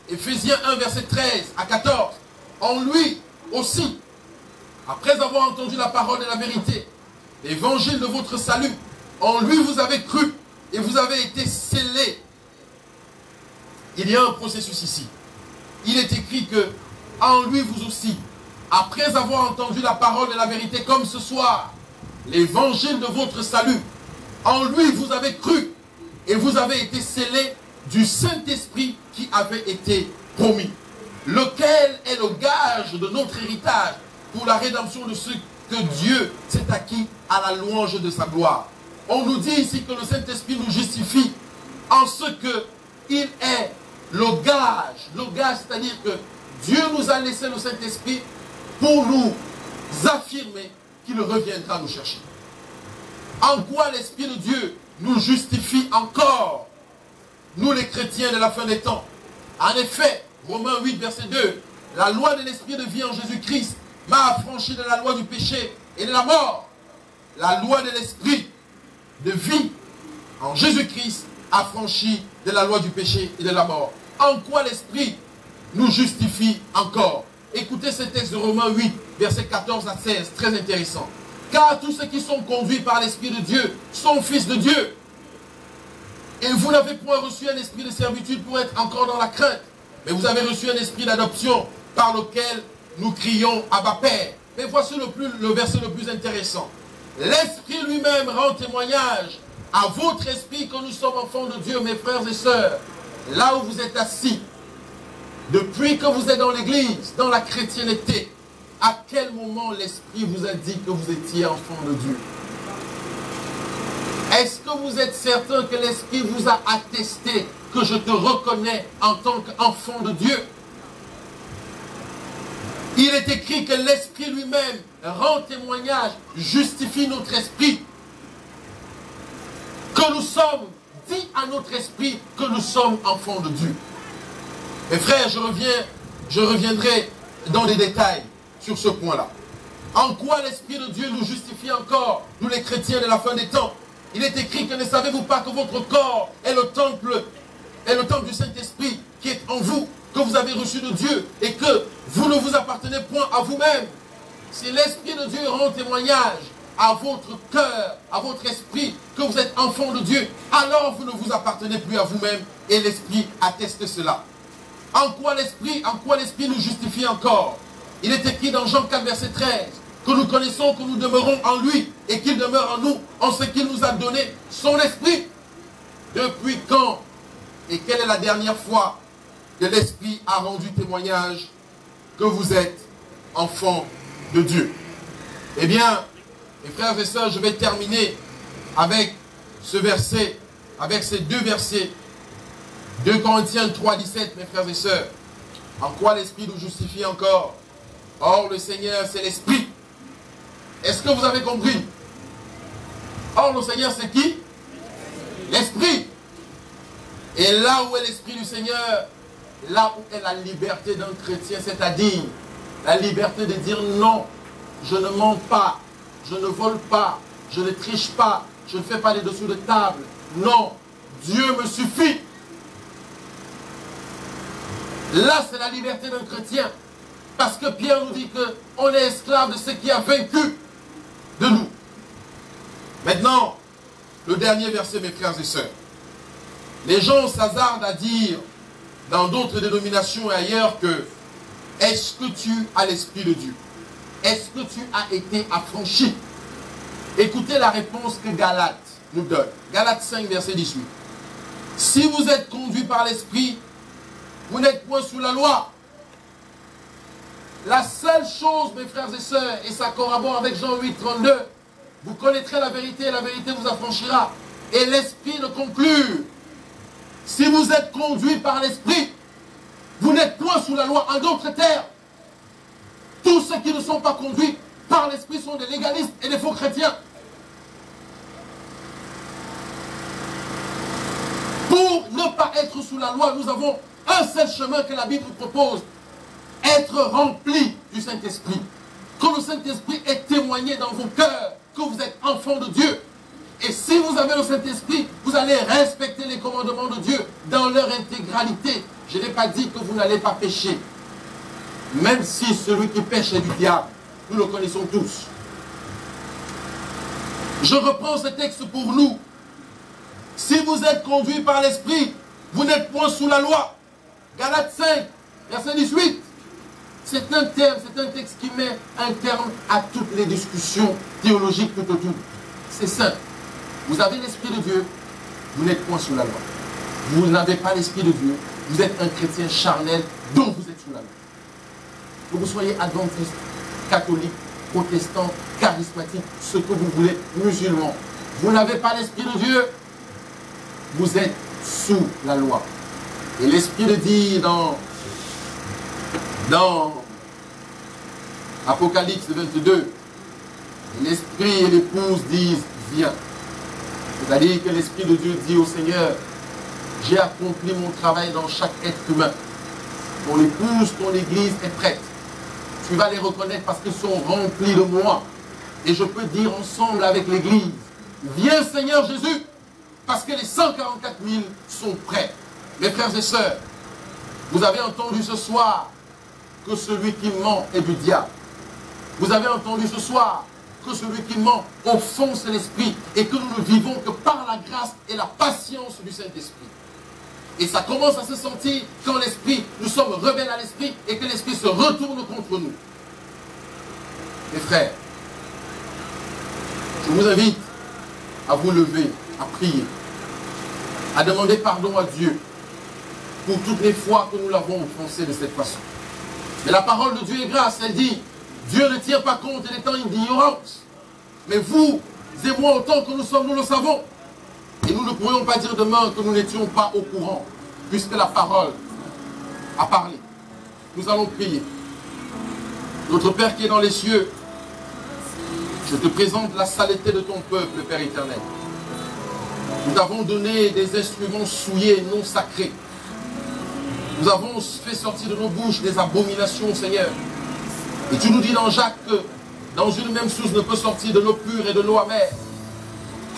Éphésiens 1, verset 13 à 14. En lui aussi, après avoir entendu la parole de la vérité, l'évangile de votre salut, en lui vous avez cru et vous avez été scellés. Il y a un processus ici. Il est écrit que en lui vous aussi, après avoir entendu la parole de la vérité comme ce soir, l'évangile de votre salut, en lui vous avez cru et vous avez été scellés du Saint-Esprit qui avait été promis, lequel est le gage de notre héritage pour la rédemption de ceux que Dieu s'est acquis à à la louange de sa gloire. On nous dit ici que le Saint-Esprit nous justifie en ce qu'il est le gage, c'est-à-dire que Dieu nous a laissé le Saint-Esprit pour nous affirmer qu'il reviendra nous chercher. En quoi l'Esprit de Dieu nous justifie encore, nous les chrétiens de la fin des temps? En effet, Romains 8, verset 2, la loi de l'Esprit de vie en Jésus-Christ m'a affranchi de la loi du péché et de la mort. La loi de l'Esprit de vie en Jésus-Christ affranchi de la loi du péché et de la mort. En quoi l'Esprit nous justifie encore? Écoutez ce texte de Romains 8, versets 14 à 16, très intéressant. Car tous ceux qui sont conduits par l'Esprit de Dieu sont fils de Dieu. Et vous n'avez point reçu un esprit de servitude pour être encore dans la crainte, mais vous avez reçu un esprit d'adoption par lequel nous crions Abba Père. Mais voici le verset le plus intéressant. L'Esprit lui-même rend témoignage à votre esprit que nous sommes enfants de Dieu, mes frères et sœurs. Là où vous êtes assis, depuis que vous êtes dans l'église, dans la chrétienté, à quel moment l'Esprit vous a dit que vous étiez enfants de Dieu? Est-ce que vous êtes certain que l'Esprit vous a attesté que je te reconnais en tant qu'enfant de Dieu? Il est écrit que l'Esprit lui-même rend témoignage, justifie notre esprit, que nous sommes, dit à notre esprit que nous sommes enfants de Dieu. Mes frères, je reviendrai dans les détails sur ce point-là. En quoi l'Esprit de Dieu nous justifie encore, nous les chrétiens de la fin des temps? Il est écrit que ne savez-vous pas que votre corps est le temple du Saint-Esprit qui est en vous, que vous avez reçu de Dieu et que vous ne vous appartenez point à vous-même. Si l'Esprit de Dieu rend témoignage à votre cœur, à votre esprit, que vous êtes enfant de Dieu, alors vous ne vous appartenez plus à vous-même et l'Esprit atteste cela. En quoi l'Esprit nous justifie encore? Il est écrit dans Jean 4, verset 13, que nous connaissons que nous demeurons en lui et qu'il demeure en nous, en ce qu'il nous a donné son esprit. Depuis quand et quelle est la dernière fois que l'Esprit a rendu témoignage que vous êtes enfants de Dieu? Eh bien, mes frères et sœurs, je vais terminer avec ce verset, avec ces deux versets. 2 Corinthiens 3, 17, mes frères et sœurs. En quoi l'Esprit nous justifie encore? Or, le Seigneur, c'est l'Esprit. Est-ce que vous avez compris? Or, le Seigneur, c'est qui? L'Esprit. Et là où est l'Esprit du Seigneur, là où est la liberté d'un chrétien, c'est-à-dire la liberté de dire non, je ne mens pas, je ne vole pas, je ne triche pas, je ne fais pas les dessous de table. Non, Dieu me suffit. Là, c'est la liberté d'un chrétien. Parce que Pierre nous dit qu'on est esclave de ce qui a vaincu de nous. Maintenant, le dernier verset, mes frères et sœurs. Les gens s'hasardent à dire, dans d'autres dénominations et ailleurs, que est-ce que tu as l'Esprit de Dieu? Est-ce que tu as été affranchi? Écoutez la réponse que Galates nous donne. Galates 5, verset 18. Si vous êtes conduits par l'Esprit, vous n'êtes point sous la loi. La seule chose, mes frères et sœurs, et ça corrobore avec Jean 8, 32, vous connaîtrez la vérité et la vérité vous affranchira. Et l'Esprit le conclut. Si vous êtes conduits par l'Esprit, vous n'êtes point sous la loi. En d'autres termes, tous ceux qui ne sont pas conduits par l'Esprit sont des légalistes et des faux chrétiens. Pour ne pas être sous la loi, nous avons un seul chemin que la Bible nous propose. Être rempli du Saint-Esprit. Que le Saint-Esprit ait témoigné dans vos cœurs que vous êtes enfants de Dieu. Et si vous avez le Saint-Esprit, vous allez respecter les commandements de Dieu dans leur intégralité. Je n'ai pas dit que vous n'allez pas pécher. Même si celui qui pêche est du diable. Nous le connaissons tous. Je reprends ce texte pour nous. Si vous êtes conduits par l'Esprit, vous n'êtes point sous la loi. Galates 5, verset 18. C'est un terme, c'est un texte qui met un terme à toutes les discussions théologiques tout autour. C'est simple. Vous avez l'Esprit de Dieu, vous n'êtes point sous la loi. Vous n'avez pas l'Esprit de Dieu, vous êtes un chrétien charnel dont vous êtes sous la loi. Que vous soyez adventiste, catholique, protestant, charismatique, ce que vous voulez, musulman. Vous n'avez pas l'Esprit de Dieu, vous êtes sous la loi. Et l'Esprit le dit dans Apocalypse 22, l'Esprit et l'épouse disent, viens. C'est-à-dire que l'Esprit de Dieu dit au Seigneur, j'ai accompli mon travail dans chaque être humain. Ton épouse, ton église est prête. Tu vas les reconnaître parce qu'ils sont remplis de moi. Et je peux dire ensemble avec l'église, viens Seigneur Jésus, parce que les 144 000 sont prêts. Mes frères et sœurs, vous avez entendu ce soir que celui qui ment est du diable. Vous avez entendu ce soir que celui qui ment offense l'esprit et que nous ne vivons que par la grâce et la patience du Saint-Esprit. Et ça commence à se sentir quand l'esprit, nous sommes rebelles à l'esprit et que l'esprit se retourne contre nous. Mes frères, je vous invite à vous lever, à prier, à demander pardon à Dieu pour toutes les fois que nous l'avons offensé de cette façon. Mais la parole de Dieu est grâce, elle dit, Dieu ne tient pas compte des temps d'ignorance. Mais vous et moi, autant que nous sommes, nous le savons. Et nous ne pourrions pas dire demain que nous n'étions pas au courant, puisque la parole a parlé. Nous allons prier. Notre Père qui est dans les cieux, je te présente la saleté de ton peuple, Père éternel. Nous t'avons donné des instruments souillés, non sacrés. Nous avons fait sortir de nos bouches des abominations, Seigneur. Et tu nous dis dans Jacques que dans une même source ne peut sortir de l'eau pure et de l'eau amère.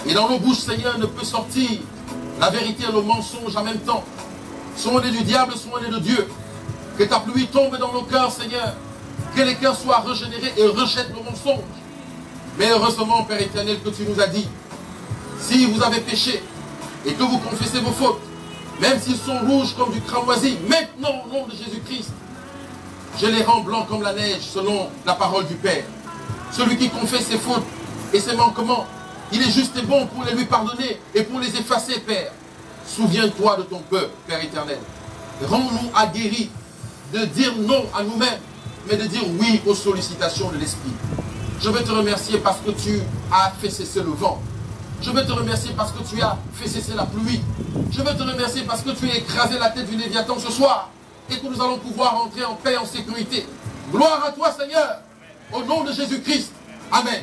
Et dans nos bouches, Seigneur, ne peut sortir la vérité et le mensonge en même temps. Soit on est du diable, soit on est de Dieu. Que ta pluie tombe dans nos cœurs, Seigneur. Que les cœurs soient régénérés et rejettent le mensonge. Mais heureusement, Père éternel, que tu nous as dit, si vous avez péché et que vous confessez vos fautes, même s'ils sont rouges comme du cramoisi, maintenant au nom de Jésus-Christ, je les rends blancs comme la neige selon la parole du Père. Celui qui confesse ses fautes et ses manquements, il est juste et bon pour les lui pardonner et pour les effacer, Père. Souviens-toi de ton peuple, Père éternel. Rends-nous aguerris de dire non à nous-mêmes, mais de dire oui aux sollicitations de l'Esprit. Je veux te remercier parce que tu as fait cesser le vent. Je veux te remercier parce que tu as fait cesser la pluie. Je veux te remercier parce que tu as écrasé la tête du Léviathan ce soir et que nous allons pouvoir entrer en paix, en sécurité. Gloire à toi, Seigneur, au nom de Jésus-Christ. Amen.